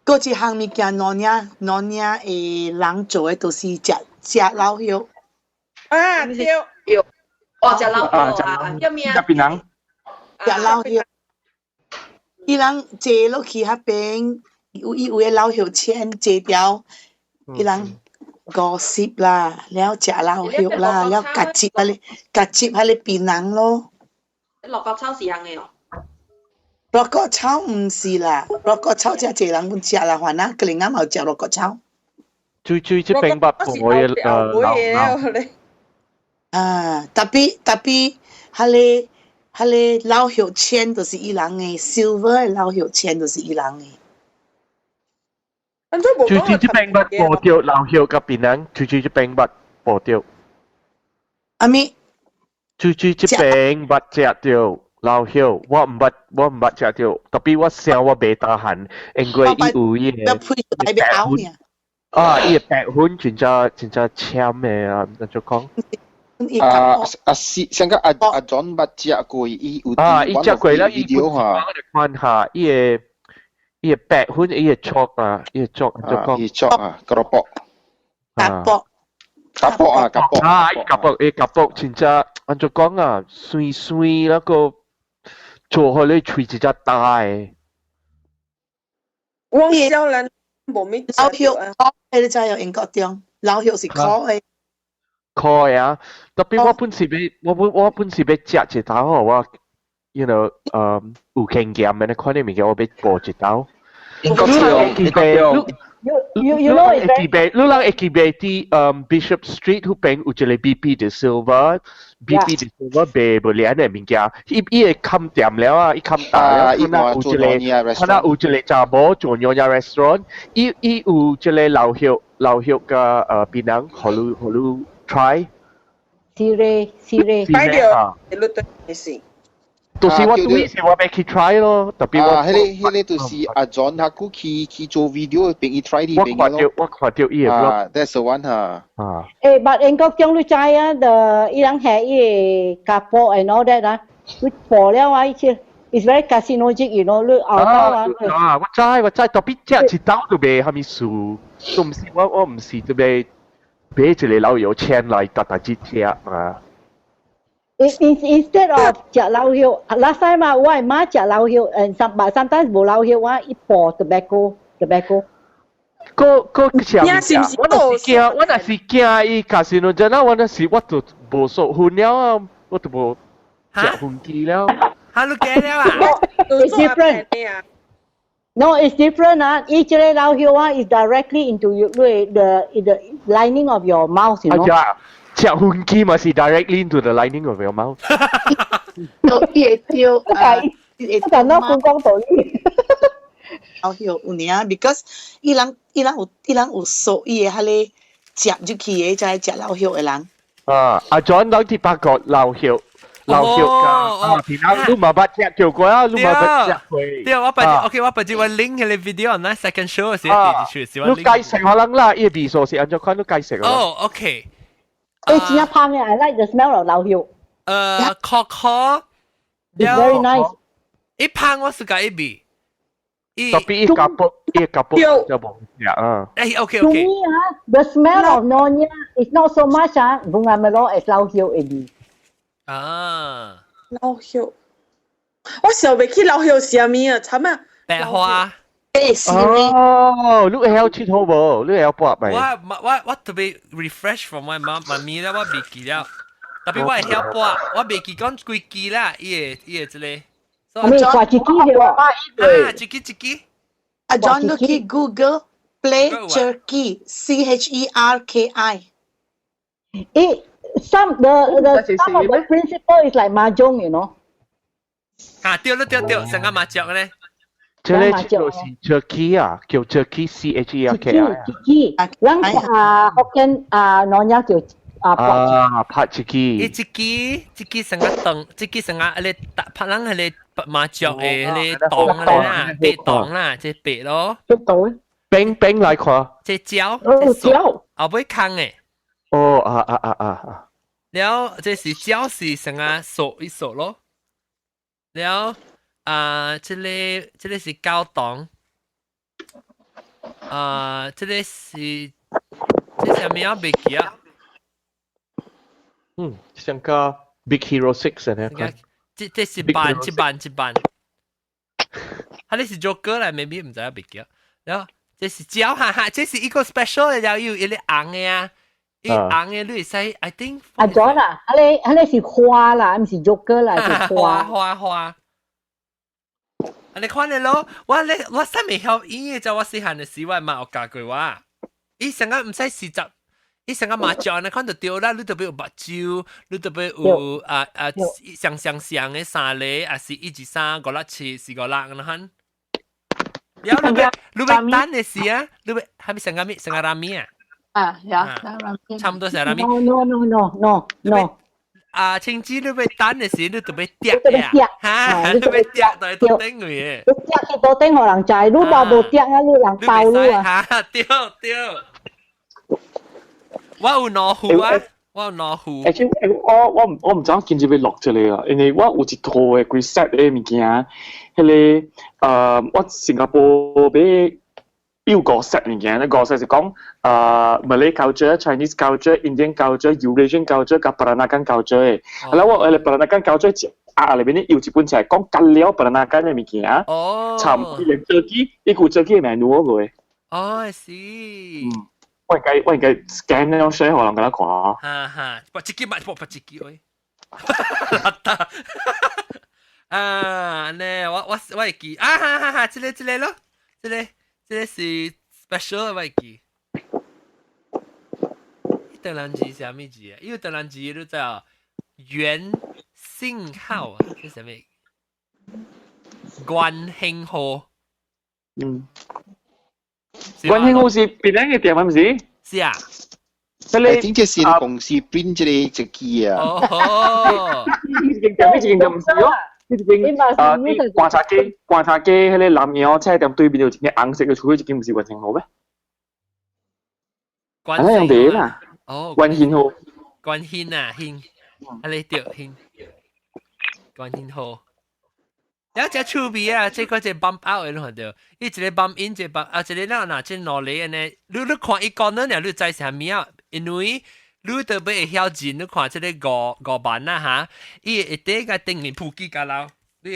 嗰一項物件，老娘誒人做誒，都是食老肉。啊，對。哦，食老肉啊，叫咩啊？入邊人。食老肉。伊人坐落去迄邊，有誒老肉簽坐條，伊人 gossip 啦，了食老血啦，了夾接下你檳榔咯。落角抽是樣嘅哦。落角抽唔是啦，落角抽只係人本食啦，還啊，佢哋啱好食落角抽。最即並不會特別下你老血錢都是伊人嘅 ，silver 老血錢都是伊人嘅。最即並不破掉老血嘅檳榔，最即並不破掉。阿咪，最即並不食掉。老血，我唔捌食到，特別我想我未打閒，因為伊有伊個伊個白粉真正簽嘅啊，咁就講。上個阿 John 捌食過，伊有伊食過啦，伊看下伊個白粉，伊個粥啊，伊個粥就講。伊粥啊，keropok。kapok 真正按就講啊，碎碎那個。做開你喙真正大誒。我少人無咩老血烤誒，你知有英國中老血是烤誒。烤誒啊！特別我本時要食一頭吼，我 you know 有經驗嘅，你看你物件我要播一頭。英國中。You know it, right? 你人會記得啲Bishop Street 嗰邊有一個 BP de Silva。BP de Silva 賣不靚嘅物件，伊會冚店了啊，伊冚大了，可能有一個查某做妞呀 restaurant， 伊有一個老血嘅檳榔，好你 try。擺掉，你對嘅事。就是我對時我咪去 try 咯，特別我。迄個就是阿 John 他佢去做 video 俾伊 try 啲病咯。我看到伊個 that's the one 哈。but 英國中你知啊，the 伊人係伊個kapok and all that 啊，佢破了啊，伊切 ，it's very carcinogenic， you know， 你熬到啊。我知，特別食一刀都未係咪數，都唔是我唔是特別買一個老油錢來搭隻食啊。Instead of 食老血 ，last time 啊，我係媽食老血，and sometimes 冇老血啊，伊破 tobacco。個食我那是驚伊卡士諾真啊，我那是我都無數混了啊，我都無食混機了。哈，你驚了啊？It's different. No, it's different 啊！伊這個老血啊，is directly into the lining of your mouth, you know. 食混機嘛是 directly into the lining of your mouth。但係講道理。老血有呢 ，because 伊人有數伊個迄個食入去嘅，就係食老血嘅人。阿 John 講啲八個老血㗎，平常你冇捌食過過啊，你冇捌食過。對，我不知我 link 嘅 video 那 second show 時第2處，你解釋可能啦，伊味素是按照看你解釋。哦 ，OK。真係香嘅 ，I like the smell of 老血。coco。It's very nice。一香我是個一味。Tapi ia kapok je bang. Ya. Okay. To me the smell of Nyonya is not so much bunga melon as 老血 ini. 老血，我想袂起老血是啥物啊？慘啊！白花。哦，你會曉佚佗無？你會曉搏咪？我特別 refresh from 我媽咪啦，我未記了。特別我會曉搏，我未記講幾記啦，伊個之類。我咪掛自己嘅喎。自己。阿 John 你去 Google play Cherki CHERKI。Some of the principle is like mahjong, you know. 對，成個麻雀咧。這個就是Cherki啊，叫 Cherki CHERKI。人福建Nyonya 叫拍Cherki。一支成個檔，一支成個嗰啲拍人嗰啲麻雀嘅嗰啲檔啦，白檔啦，即係白咯。冰來看。即係椒，後尾坑嘅。แล้ว這是椒是成個熟一熟咯，แล้ว這個是高檔，這個是什麼未記啊？像個 Big Hero 6呢？這是版，佢哋是 Joker 嚟，maybe 唔知未記啊。แล้ว这是椒哈哈，这是一个 special 嘅料，有一粒紅嘅啊，一紅嘅你使 I think。阿 John 啊，嗰是花啦，唔是肉噶啦，是花。花。你看你咯，我真未曉伊就我細漢嘅時，我媽有教過我。伊成個唔使試習，伊成個麻將你看到對啦，你特別有目睭，你特別有上嘅衫咧，還是1、2、3、5、6、7、4、5、6咁樣。แล้วรู้ไหมตั้นเนี่ยเสียรู้ไหมทำสังการามีอ่ะทำตัวสังการามี no ชิงจี้รู้ไหมตั้นเนี่ยเสียรู้ตัวไปเตี้ยฮะรู้ไปเตี้ยตัวตัวเต้งเลยรู้เตี้ยตัวเต้งของหลังใจรู้เบาโบเตี้ยงั้นรู้หลังเปล่ารู้อ่ะฮะเตี้ยวว่าอุณหูอ่ะว่าอุณหู我唔知見住要落出嚟啊，因為我有一套嘅規 set 嘅物件，迄個我新加坡俾有個 set 物件，呢個 set 就講Malay culture、Chinese culture、Indian culture、Eurasian culture 加 Peranakan culture 嘅。然後我Peranakan culture 裏邊咧有一本就係講緊了 Peranakan 嘅物件，參一連做機，一股做機嘅 menu 嘅。哦，I see。我應該 scan 咗 share 可能俾佢看。哈，不自己買，不自己喂。呢，我會記哈，這個咯，這個是 special 我會記。德蘭字係咩字啊？因為德蘭字都叫原信號啊，係什麼？關興號。關興號是邊樣嘅店係唔是？是啊。I think 這是你公司 print 這個機啊。哦。呢件就唔是咯。呢件觀察機，迄個南洋車店對面有一件紅色嘅櫥，呢件唔是關興號咩？關興號啊。哦。關興號。關興啊，興，啊你對興，關興號。有隻趣味啊，即個隻 bump out 嘅咯，對，伊一個 bump in， 一個 bump 啊，一個嗱即攞嚟嘅呢，你看伊講呢，你知係咩啊？因為你特別會曉錢，你看即個五萬啊嚇，伊一定個頂面普及㗎啦，你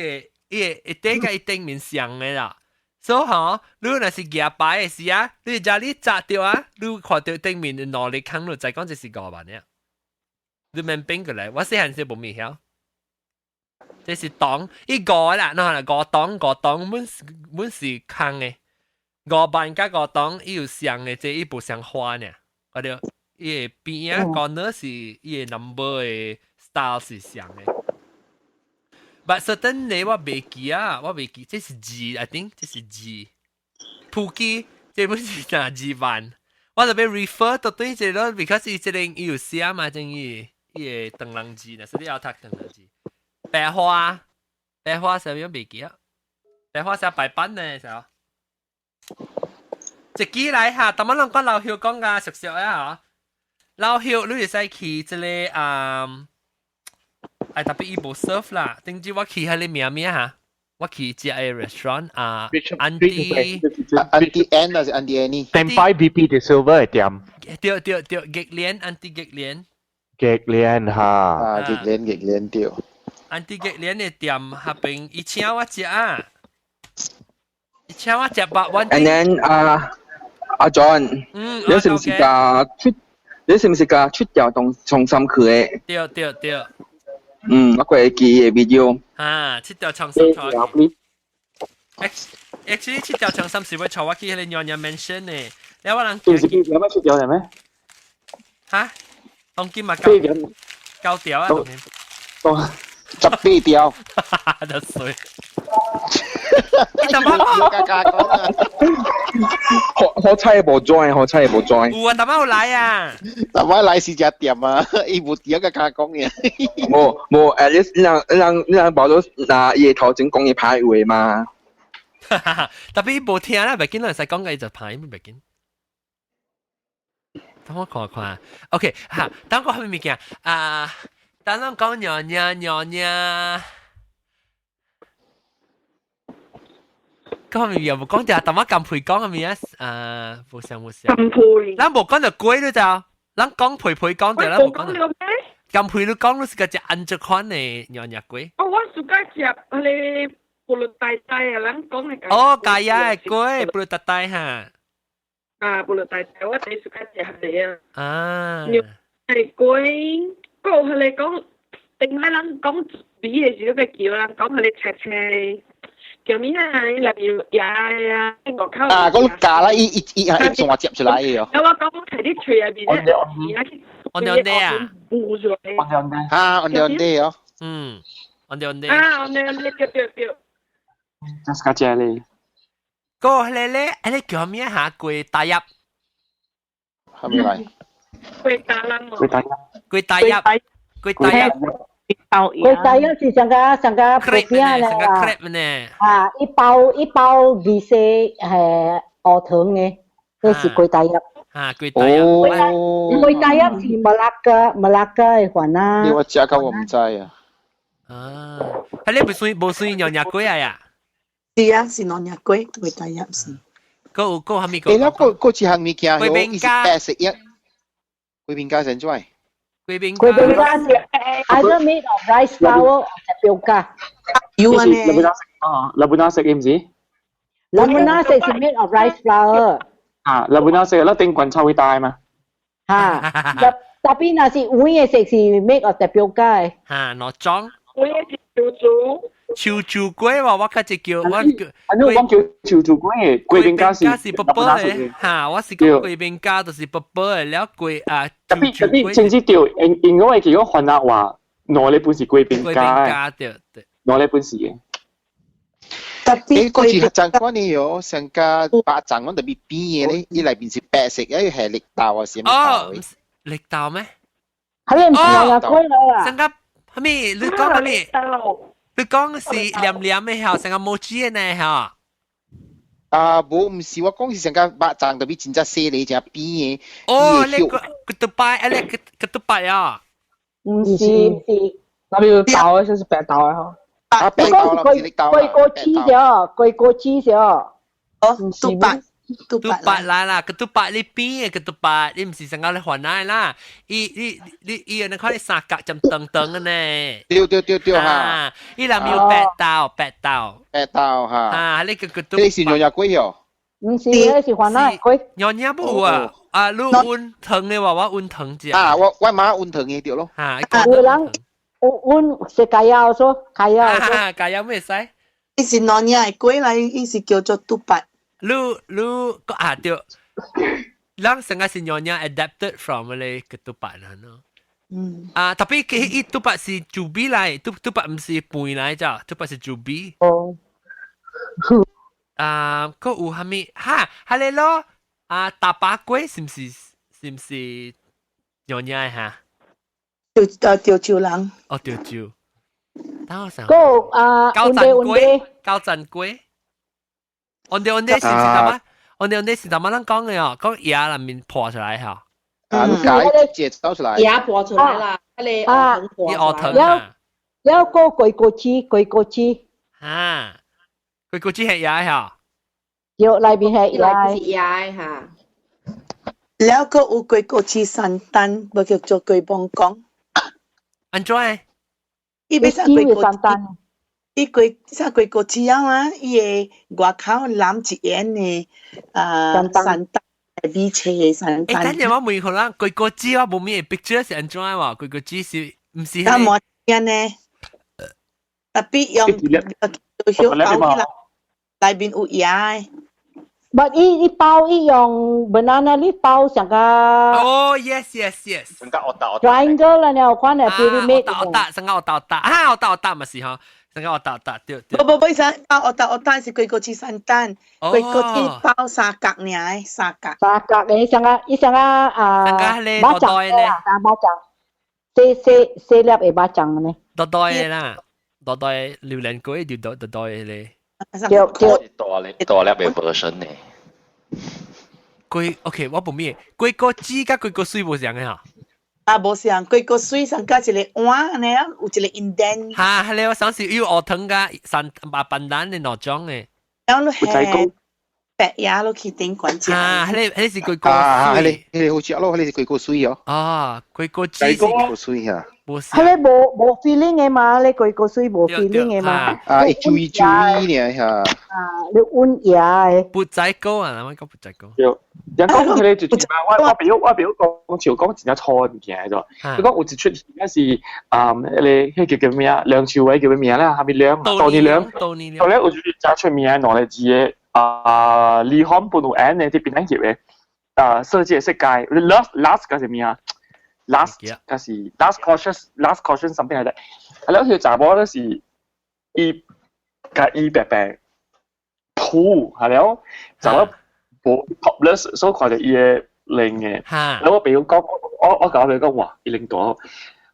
一定個頂面上嘅啦，所以嚇，你若是夾擺嘅時啊，你家你砸掉啊，你看到頂面嘅攞嚟坑咯，就講這是五萬嘅，你明邊個嚟？我細漢時冇咩曉。這是檔，伊個啦，嗱個檔本是坑嘅，5萬加個檔，伊有上嘅，即伊部上花呢，我哋伊個邊啊個呢是伊個 number 嘅 style 是上嘅。But certain 你我未記啊，我未記，這是 G，I think 這是 G， 普及這本是哪2萬，我就被 refer 到對這咯 ，because 伊這裡伊有寫嘛，正伊個長人字呢，所以要讀長人字。白花上面未記啊，白花上白板呢時候，一支來嚇，咁樣兩個老友講噶熟熟啊嚇，老友你會使去這裡特別伊無 serve 啦，頂住我去喺你名嚇，我去食個 restaurant Auntie Anne 還是 Auntie Annie？ Tempai BP de Silver 嘅店。對，極蓮 Auntie 極蓮。極蓮嚇。極蓮對。Auntie 極蓮嘅店下邊，伊請我食啊，伊請我食白雲。And then 阿 John，你是唔是架出？你是唔是架出條重心區嘅？對。我會記嘅 video。出條重心區。Actually 出條重心是會坐我去迄個娘娘 mansion 嘅，你我人。是有咩出條係咩？嚇，當今嘛九條啊。18條，就衰。你怎麼我猜冇 join，有啊，怎麼有來啊？怎麼來是隻店啊？伊冇點個加工嘅。冇，at least 你保到嗱夜頭前講嘢排位嘛。特別冇聽啦，唔緊啦，使講嘅就排唔緊。等我看，OK 嚇，等我係咪物件啊？等我講娘娘，咁又冇講就等我撳陪講係咪啊？冇上。撳陪，咱冇講就貴咯就，咱講陪講就啦，冇講就。撳陪你講都是個隻按著款嘅娘貴。我暑假食你布魯大啊，咱講嘅。哦，假呀貴，布魯大嚇。不落大我第一時間食係啊，係貴，嗰個你講，定係人講比嘅時候嘅叫人講係你赤叫咩啊？你入邊呀，我靠！嗰碌架啦，一仲話接出嚟嘅。有我講喺啲嘴入邊咧，我哋啊，補咗你。啊，我哋哦。我哋。啊，我哋叫。just 家姐你。個你叫咩嚇？貴大入。係咪嚟？貴大人。貴大入。貴大入是上個 crepe 呢？啊，一包味色係鵝糖嘅，呢是貴大入。啊，貴大入。貴大入是馬拉加嘅款啦。你話食嘅我唔知啊。啊，係你冇算娘娘貴呀？是啊，是娘娘貴，貴大入是。個係咪個？誒，嗱個似係咪叫貴賓家？食一貴賓家成咗。貴賓家是 either made of rice flour or tapioca。有啊呢。Labuna食唔知？ Labuna食是 made of rice flour。啊，Labuna食啦，定滾炒會大嘛？嚇，tapi nasi uwi嘅食是 made of tapioca 嘅。嚇，攞裝。我也是潮州龜話我家只叫我叫潮州龜，貴賓家是伯伯嘅嚇，我是講貴賓家就是伯伯嘅，แล้ว貴啊，特別甚至調，因為佢個韓國話，我呢本是貴賓家，我呢本是嘅。特別嗰次核戰關你有成個白醬嗰特別邊嘢咧，依裏邊是白色，因為係綠豆啊，是咩豆？綠豆咩？係唔係啊？龜啦，成個係咪？你講係咪？你講是黏黏嘅嚇，成個冇煮嘅呢嚇。啊，冇唔是我講是成個白醬特別真正細嚟只邊嘅。哦，你個都白，你個都白啊？唔是，那邊豆啊，就是白豆啊嗬。啊，白豆啦，是綠豆啦。貴過黐咗，貴過黐咗。哦，都白。都白啦，個都白你邊嘅個都白，你唔是成個你還來啦，你看你三角咁等等嘅呢？對嚇，你裡面有白豆嚇，啊，你個都你是娘娘龜哦？唔是，你是還來龜。娘娘冇啊，啊，你溫糖嘅話，我溫糖啫。啊，我媽溫糖嘅掉咯。嚇，有人溫食芥藥說，芥藥咩使？伊是娘娘嘅龜嚟，伊是叫做都白。你個啊對，人成個是娘娘 adapted from 咧個都白啦咯。啊，特別佢伊都白是朱比嚟，都白唔是半嚟咋，都白是朱比。哦。啊，個有係咪？哈，係你咯。啊，大把龜是唔是娘娘嚇？吊蕉人。哦，吊蕉。等我想。個啊，高陣龜。我哋是什麼？我哋是什麼人講嘅哦？講牙裡面破出來嚇。啊，你解接走出來。牙破出來啦，你鵝藤啊。有個龜果子。啊，龜果子係牙嚇。有裏邊係牙嚇。แล้วก็有龜果子散蛋，咪叫做龜棒講。安怎？伊要生龜果子。伊龜果子啊，伊個外口攬一圓嘅散蛋，米切嘅散蛋。等陣我問佢啦，龜果子我冇咩 picture 是安怎喎？龜果子是唔是？啊冇樣呢，特別用小包起來，裏邊有牙嘅。But 一包一用 banana leaf 包上個。哦 ，yes。成個triangle 啦，你有看下 pyramid。成個我打咪是嗬。成個我打對。不，意思我打是龜果子散蛋，龜果子包三角呢，三角。三角你上個巴掌咧，巴掌，細粒嘅巴掌呢。多啦，多榴蓮龜就多咧。多粒嘅version呢？龜 OK， 我冇咩，龜果子加龜果水冇像嘅嚇。啊，無像龜果水上加一個碗呢，有一個 indent。嚇，係你我上次有鵝藤加笨蛋嘅那種嘅。然後係白牙落去頂管子。啊，係你是龜果水。係你好似咯，你是龜果水哦。啊，龜果子是龜果水啊。係你冇 feeling 嘅嘛？你龜果水冇 feeling 嘅嘛？啊，注意呢嚇。啊，你換牙嘅。缽仔糕啊，我講缽仔糕。人講佢哋就嘛，我表講潮講真係錯嘅物件咗。佢講有一出戲嗰時，你叫咩啊？梁朝偉叫咩名咧？下面梁，當年梁，後來我就揸出名攞嚟自嘅李漢本有演嘅啲變形嘅設計設計 last 嗰時咩啊 ？last 嗰時 last caution something like that。係啦，條查某嗰時，伊白白鋪係了，就一部 topless， 所以看到伊嘅領嘅。แล้ว我朋友講，我講俾佢講話，伊領大。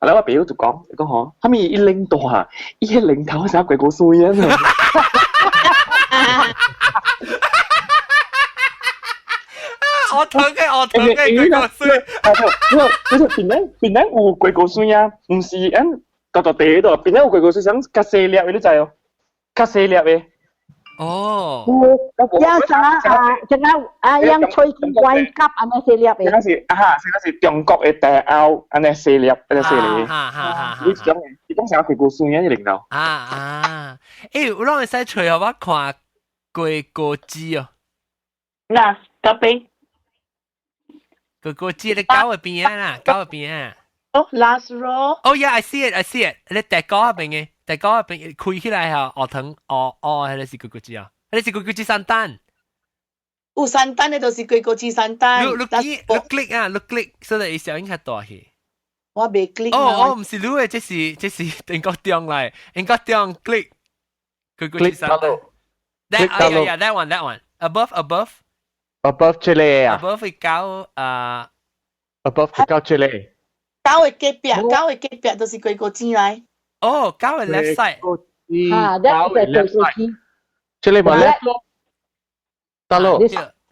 แล้ว我朋友就講嗬，他們伊領大啊，伊嘅領頭成鬼個衰啊！我疼嘅鬼個衰。不是邊人有鬼個衰啊？唔是因大地度，邊人有鬼個衰，想較細粒嘅你知哦？較細粒嘅。哦，yang yang 吹貴級安尼細粒嘅。嗰時中國嘅大鰲安尼細粒，安尼細粒。你講成個鬼個衰嘅領導。誒，我讓你使吹下我看鬼個雞哦。嗱，嗰邊。鬼個雞你搞喺邊啊？搞喺邊啊？哦 ，last row。Oh yeah, I see it。你大哥嗰邊嘅。大哥開起來嚇，學堂係你是鬼個雞啊？你是鬼個雞三單？有三單嘅就是鬼個雞三單。你 click 啊，你 click， 所以小應該大去。我未 click。哦，唔是你嘅，這是英國中嚟，英國中 click。鬼個雞三單。That one。Above 出嚟啊 ！Above 會搞Above 會搞出嚟。搞嘅隔壁就是鬼個雞嚟。哦，搞喺 left side。that is left side。出嚟咪 left 咯。得咯。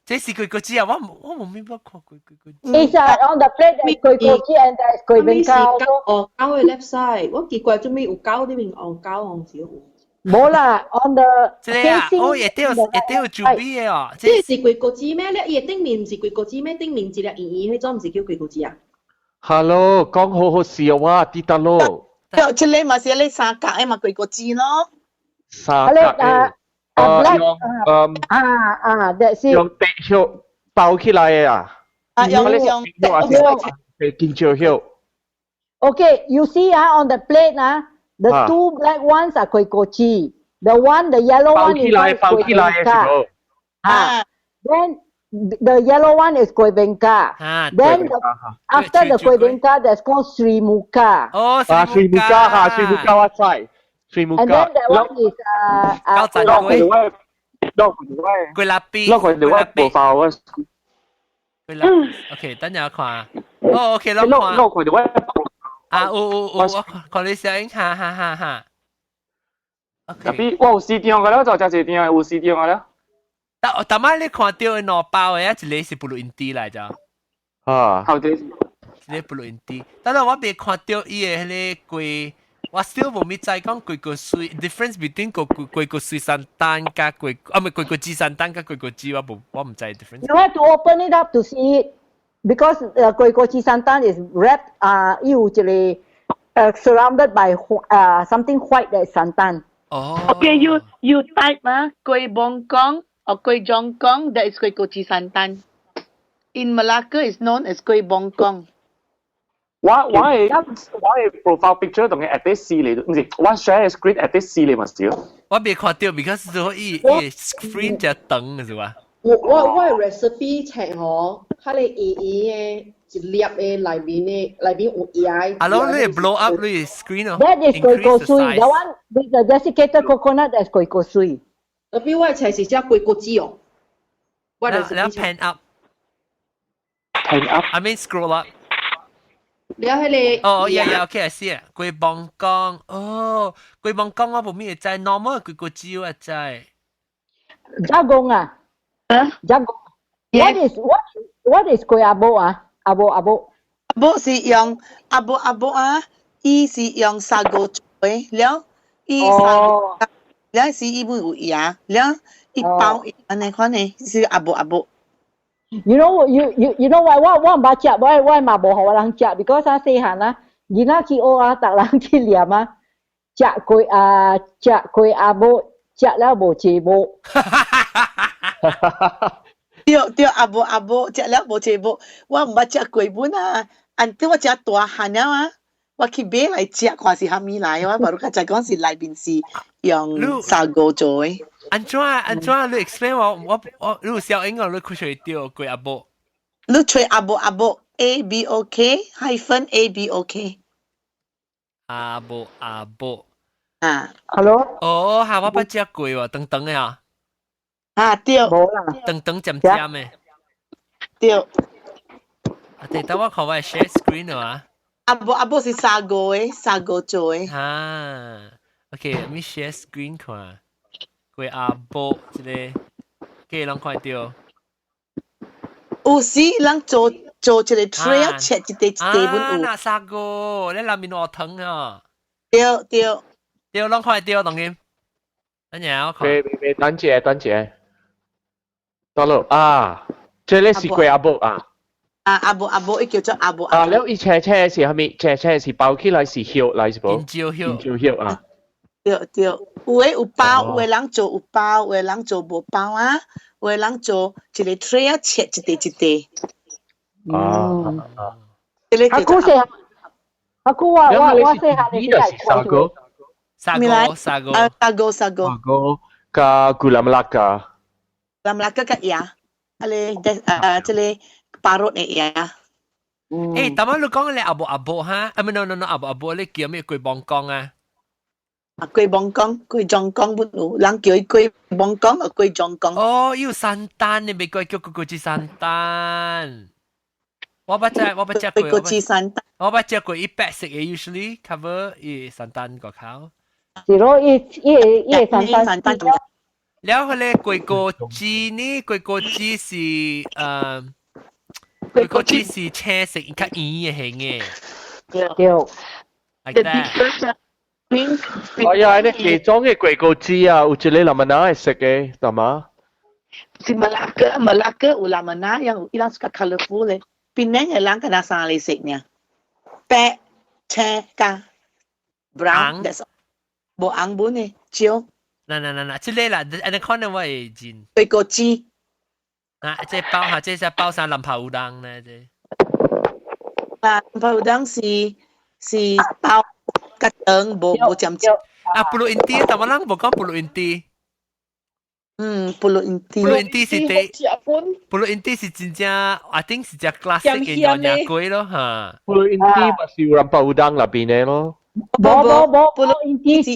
這是鬼個雞啊！我冇明白看鬼個雞。It's on the plate there is 鬼個雞 and there is 鬼餅膠。哦，搞喺 left side。我奇怪做咩有膠呢邊哦膠哦少。冇啦 ，on the 哦，一定要注意嘅哦。即係鬼個雞咩咧？伊頂面唔是鬼個雞咩？頂面一粒圓圓，迄種唔是叫鬼個雞啊 ？Hello， 講好好笑啊，啲得咯。出嚟咪是你三格誒嘛鬼個雞咯。三格用地殼包起來嘅啊。用見照曉。Okay, you see on the plate the two black ones are 鬼個雞 the yellow one is 鬼餅膠。Then the yellow one is 鬼餅膠。Then after the 鬼餅膠there's called Sri Muka。哦，Sri Muka 嚇，Sri Muka what side？Sri Muka。And then that one is 膠陣鬼。鬼lapis。佢哋話無法啊。鬼lapis。OK，等陣我看。哦 ，OK， 攞看。佢哋話。我看你聲，哈。特別我有四張嘅啦，就只四張有四張嘅啦。但係你看到嘅兩包嘅一個是 blue Indie 嚟咋？後啲一個 blue Indie，但係我未看到伊嘅迄個鬼，我 still 冇咪知講鬼個水 difference between 鬼個水散單加鬼，唔係鬼個雞散單加鬼個雞，我唔知 difference。You have to open it up to see it because 鬼個雞散單 is wrapped usually surrounded by something white that is 散單。哦。Okay, you type 鬼bonggong or 鬼中公 that is 鬼個雞散單。In Malacca is known as 鬼bonggong。我profile picture 同佢 at this C 嚟，唔是我 share screen at this C 嚟咪少。我未看到 because 伊 screen 只長嘅是吧？我 recipe 冊嗬，佢哋嘅一粒嘅內邊有椰。Hello， 你 blow up 你 screen 哦。That is 鬼個水 ，the one with the desiccated coconut that is 鬼個水。特別我冊是只鬼個雞哦。我 recipe pan up。Pan up。I mean scroll up。了迄個哦，OK，I see 鬼bonggong，哦，鬼bonggong我冇咩知 ，normal 鬼個雞我知。jagung 啊，jagung。What is 鬼阿婆啊？阿婆是用阿婆啊，伊是用沙果做的，了伊了是伊會有椰，了伊包安尼款呢是阿婆。You know why 我唔捌食，我嘛無互人食 ，because 細漢囡仔去學逐人去念食鬼阿母，食了無節目。对，阿伯，食了无食无，我毋捌食过本啊，按照我食大汉了啊，我去买来食，看是虾米来，我无才讲是内面是用砂锅做诶。安怎你 explain 我你有小英你可以掉过阿伯。你吹阿伯 ABOK-ABOK。阿伯啊 ，Hello。哦，我捌食過喎，長長嘅啊。啊，對。冇啦。長尖嘅。對。等我看我 share screen 啊。阿伯是砂鍋做嘅。啊 ，OK， 我 share screen 看。過阿伯一個，幾人看到？有時人做一個 trail 切一地本有。那砂鍋，你內面有湯啊？對，攏看到當然。等陣我看。等陣。到咯啊！這裡是過阿伯啊。阿伯，伊叫做阿伯。啊，แล้วอีแช่是蝦米？แช่是包起來是葉來是無？香蕉葉啊。對，有誒有包，有誒人做有包，有誒人做無包啊，有誒人做一個 tray 切一地。阿姑食，阿姑我食下你係砂鍋，加gula melaka。gula melaka 嘅嘢，即係parut 嘅嘢。誒，但係你講你阿伯哈，啊唔 no 阿伯你叫咩龜幫講啊？龜幫講，龜狀講本有，人叫伊龜幫講，啊龜狀講。哦，要山丹，你未叫佢知山丹。我不知過。我不知過一百食嘅 usually cover 一山丹個口。是咯，一山丹。แล้ว佢咧龜個枝呢？龜個枝是龜個枝是青色，較圓嘅型嘅。對。like that。哎呀，你其中嘅龜個枝啊，有一個南亞係食嘅，係嘛？是Malacca 有南亞，有伊朗是較 colourful 咧。邊兩個人跟他三嚟食呢？白、青加 brown， 冇紅本嘅，椒。嗱，即係啦，你可能我會知。龜個枝。啊，即係包下，即係包上林泡烏冬咧，即。林泡烏冬是包個湯，冇尖椒。啊，布魯印地，但我諗冇講布魯印地。布魯印地是布魯印地是真正，I think 是只 classic 嘅牛奶龜咯嚇。布魯印地咪是林泡烏冬入邊嘅咯。冇，布魯印地是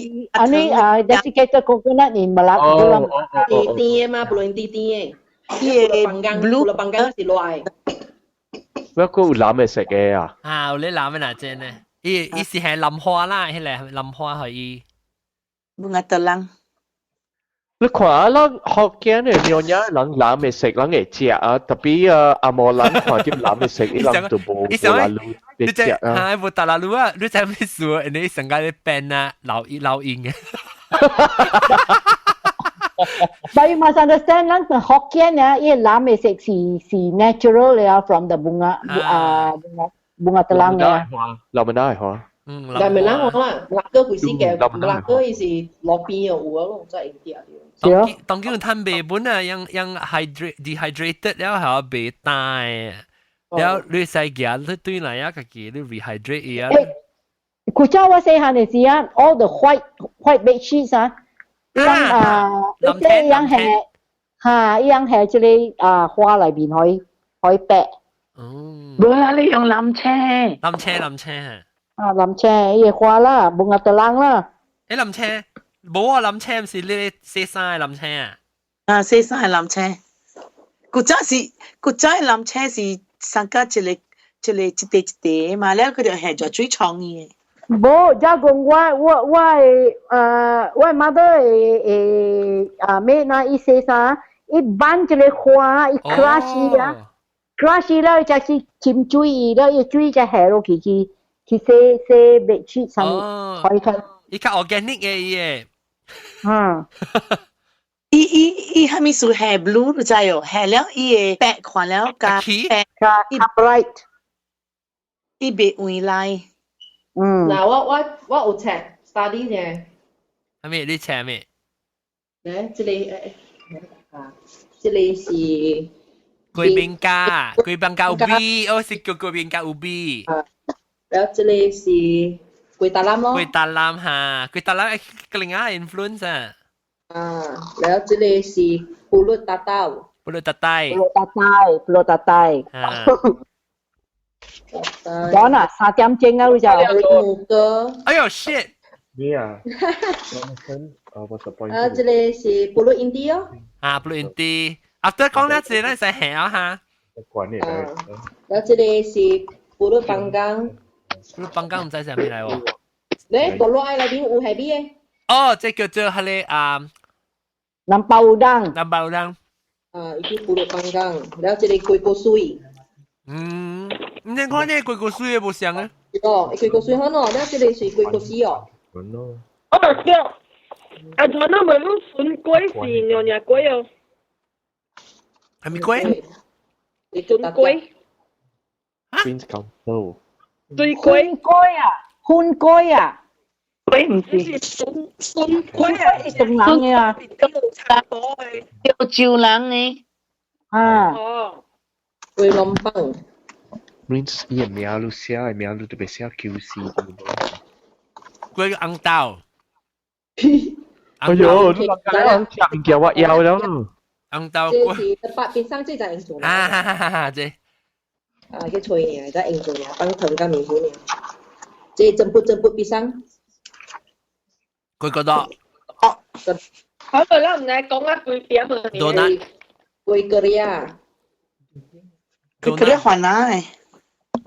呢desiccated coconut in Malacca。甜嘛，布魯印地甜嘅。布魯邦gang是來。不過有藍嘅食嘅啊。啊，有啲藍嘅嗱真咧，伊是係林花啦，迄個林花可以。bunga telang。你看啦，福建嘅牛奶人藍嘅食，人會食啊，特別阿摩人看啲藍嘅食，伊人都冇拉路嚟食啊。係冇大拉路啊！你知咩事啊？你成間啲 band 啊，流音嘅。But you must understand, lang Hokkien na, lam is si natural ya from the bunga telang ya. Lam na hả? 但係啦，我啦，辣哥會先嘅，辣哥是落邊又有咯，真係啲啊！當叫攤白本啊，ยัง dehydrated แล้ว係白帶啊，แล้ว你ใส่แก้ว你對嚟啊，個幾你 rehydrate 啊。佢教我細漢嘅時啊 ，all the white bed sheets 啊，一樣係嚇，一樣係即係花裏邊可以白。冇啦，你用藍車。藍車。藍車嘢花啦，bunga telang啦。藍車冇啊，藍車唔是你寫晒藍車啊？啊，寫晒藍車。古早藍車是上加一地嘛，แล้ว佢哋係做最創意嘅。冇，就講我 mother 咩那一寫啥，一搬一個花，一 crush 啦，就是浸水啦，一水就下落去。佢寫白紙上可以睇。依家 organic 嘅嘢。伊係咪屬係 blue 就係哦，係了伊嘅白看了加白，伊 bright， 伊白換來。嗱，我有冊 study 嘅。係咪？你冊咩？咧，這裡是贵宾家有 B， 哦是叫贵賓家有 B。แล้ว這裡是貴達藍咯。貴達藍嚇，貴達藍係另外 influence 啊。แล้ว這裡是布魯達道。布魯達帶。布魯達帶。講啦，3點鐘啊，你就。5個。哎呦 shit！咩啊？這裡是布魯印地哦。布魯印地。after 講了這裡係下啊嚇。แล้ว這裡是布魯邦江。布魯邦江唔知係咩嚟喎？你布魯愛裏邊有係咩嘅？哦，即叫做係你南巴烏當。南巴烏當。依啲布魯邦江，แล้ว這裡貴過水。唔知看呢貴過水嘅冇相啊？哦，貴過水好咯，แล้ว這裡是貴過水哦。我就叫，仲有咪攞筍龜是娘娘龜哦。係咪龜？筍龜。Prince Council。對龜啊，寬龜啊。龜唔是筍龜啊，係東冷嘅啊。咁冇差多嘅。叫招冷嘅。哦。龜龍邦。Prince 伊嘅名錄寫嘅名錄特別寫 QC。龜紅豆。哎呦，你講食唔叫我要了。紅豆龜。這是特別邊上這就應做啦。哈這。叫吹呢，就應做呢，幫藤加面粉呢。這真不邊上。佢覺得。好嘅啦，唔係講啊，佢點啊？多難。龜個呀。佢嗰啲還奶。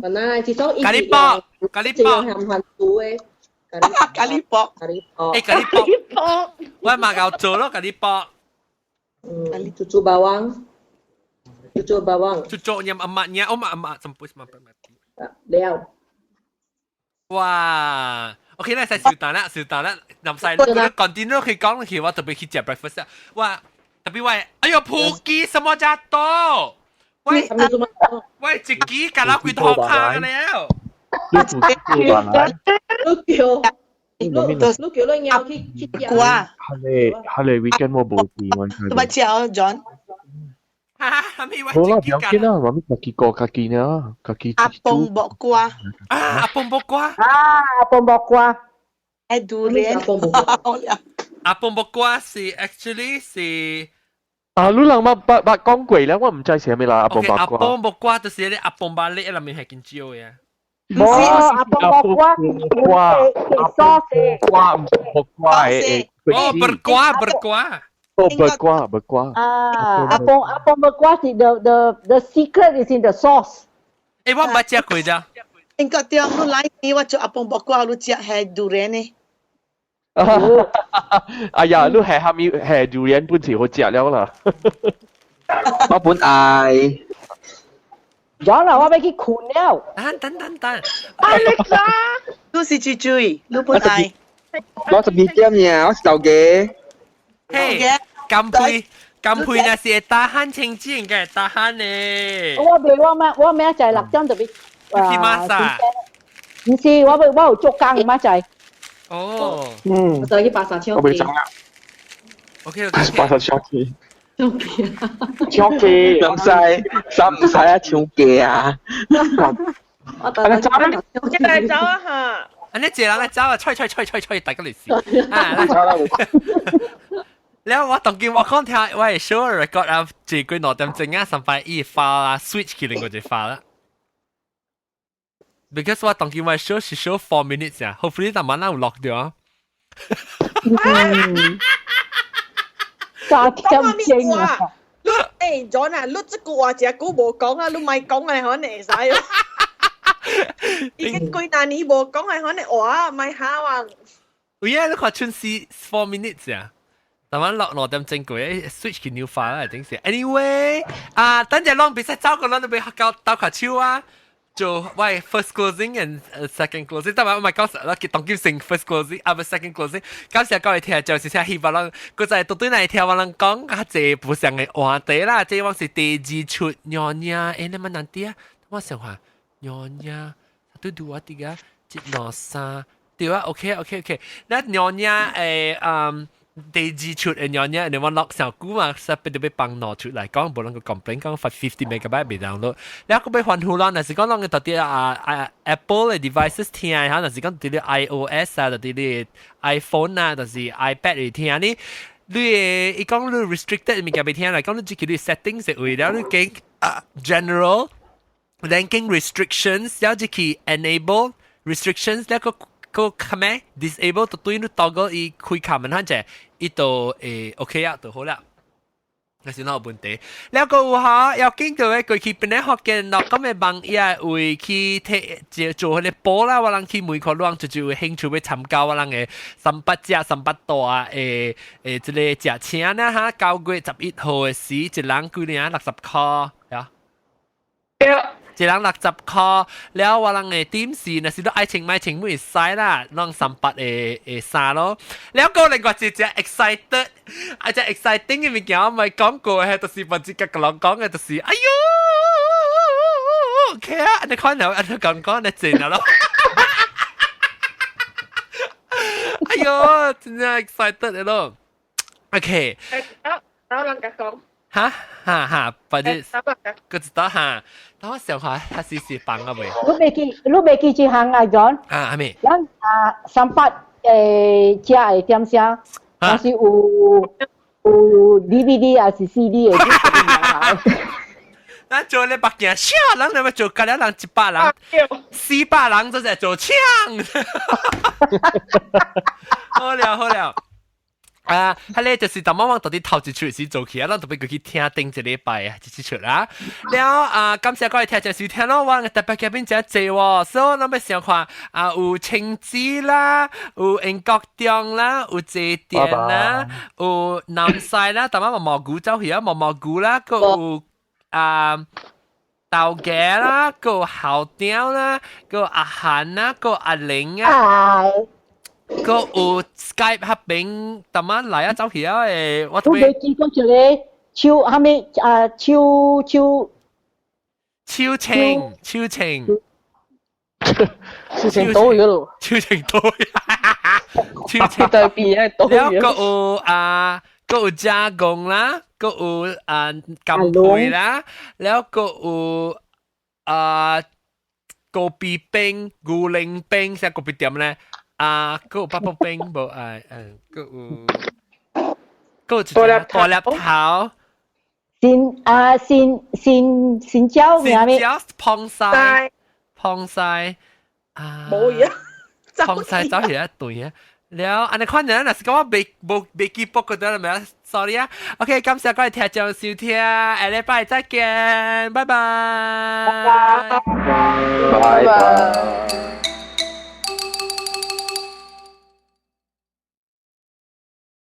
還奶，其中一。咖喱包。咖喱包。係唔係煮嘅？咖喱包。咖喱包。咖喱包。我嘛搞做咯咖喱包。Cucu bawang. Cucu bawang. Cucu yang emaknya, emak sempus mati. Liao. Wah, OK 啦，使小蛋啦，臨晒你 continue 佢講佢話特別去食 breakfast 啊，哇，特別喂，哎呦，普吉什麼咋多？喂，自己隔啦佢學下嘅了。Lu kiểu lo nhau khi qua. Hale weekend mo buti man. Tu ba chào John? Hola, biar kena mami kaki na, kaki. Apong bok qua. Apong bok qua. Apong bok qua. Durian. Apong bok qua si actually si 你兩乜八講貴咧，我唔知寫咩啦，阿崩八卦。阿崩八卦就是啲阿崩巴力入面係見招嘅。冇阿崩八卦，瓜唔八卦誒。哦，八卦。哦，八卦。阿崩八卦是 the secret is in the sauce。誒，我唔係食佢咋。應該啲我來你我做阿崩八卦，我食係 durian 呢。哎呀，你係下面係 durian 本時好食了啦。我本愛。咗啦，我俾佢困了。等。Alexa，你是豬豬，你本愛。我12點呀，我手機。嘿，金配那是大漢清潔嘅大漢呢。我咩就係辣椒特別。去馬莎。唔是，我有做工嘅嘛就係。哦，我就去巴薩唱 K。OK， 巴薩唱 K。唱 K， 唔使啊，唱 K 啊。我等陣走啊嚇！你借人走啊，吹，大家嚟試。แล้ว我當見我講聽，我係 sure record 啊，最貴6點鐘啊，上班一發啊 ，switch 佢另外就發啦。Because 我當見我 show 是 show 4 minutes 啊 ，hopefully 但晚有落掉啊。3點鐘啊！誒，John 啊，你即個話只股冇講啊，你咪講係可能會使。已經貴但你冇講係可能話咪下話。喂啊，你看春是4 minutes 啊。但晚落6點鐘佢 switch 佢 new 發啦，定是 anyway 啊，等陣攞比賽走個攞你俾鬥下超啊！做喂 first closing and second closing，但係我咪講實啦，佢當叫成 first closing，啊唔 second closing，嗰時講嚟聽就是聽希望人，佢就係到對嚟聽話人講，佢這不上嘅話題啦，這往是第2出娘娘，誒你乜難啲啊？我想話娘娘，都讀我啲個，接攞三，對啊 ，OK，那娘娘第二出嘅樣嘢，你話落上古嘛，實俾你幫攞出嚟講，冇能夠 complain 講50 megabyte 未 download，你個俾換好啦，但是講啷個到啲Apple 嘅 devices 聽嚇，但是講啲 iOS 啊，啲 iPhone 啊，但是 iPad 嚟聽呢，你講你 restricted 物件俾聽嚟，講你自己啲 settings 係為了你經general ranking restrictions，然後自己 enable restrictions แล้วก็ทำไม disable ตัวตัวนี้ toggle อีคุยคำมันท่านจะอีตัวโอเคอะตัว好啦ก็是น่าบุญเตะแล้วก็ว่าอยากกินตัวไอ้กุยขี้เป็นไอ้ฮอกเกนดอกก็ไม่บางอีวิขี้เทจะ做佢哋波啦，我諗ขี้每個浪就興趣去參加我諗嘅300多即係價錢啦嚇，9月11號嘅時一人幾年60塊呀。一人60塊，แล้วว่าลังเต็มสีนะสิ都愛情買情ไม่ใส่啦ลอง300沙咯แล้วก็另外一隻 excited 一隻 exciting 嘅物件我咪講過係就是唔知個講嘅就是哎呦 OK 啊你看到你講你正啦咯哎呦真係 excited 嘅咯 OK 然後人家講哈，或者個知道哈，等我想下，他是幫啊未？你未記住行啊 John？ 係咪？咱300只係點聲，但是有 DVD 還是 CD 嘅。咱做咧北京笑，咱你咪做隔離人100人，400人就是做槍。好了。係咧，就是特晚晚到啲頭一出時做起啊，咱特別去聽頂一禮拜啊，一出啦。了感謝各位聽眾收聽咯，我特別嘉賓真濟喎，所以咱要想看有青枝啦，有英國中啦，有謝店啦，有南西啦，特晚蘑菇走去啊，蘑菇啦，個有豆嘅啦，個有校長啦，個有阿涵啦，個有阿玲啊。ก็Skype 合併，特晚嚟啊，走起啊！我都未見過一個超咩超情多嘅咯，超情多，超情對邊係多嘅。แล้วก็有加工啦，ก็有干杯啦，แล้วก็有ก๋วยปีปิ้งกูเล้งปิ้งใช่ก๋วยปี點咧？ก็有八寶冰冇ก็有ถั่ว粒頭新椒螃蟹冇嘢螃蟹走起一對啊แล้วอันนี้คนนั้นน่ะสิก็ว่าเบกี้ปกติแล้วไหม sorry 啊 OK 感謝各位聽眾收聽下禮拜再見拜拜拜拜。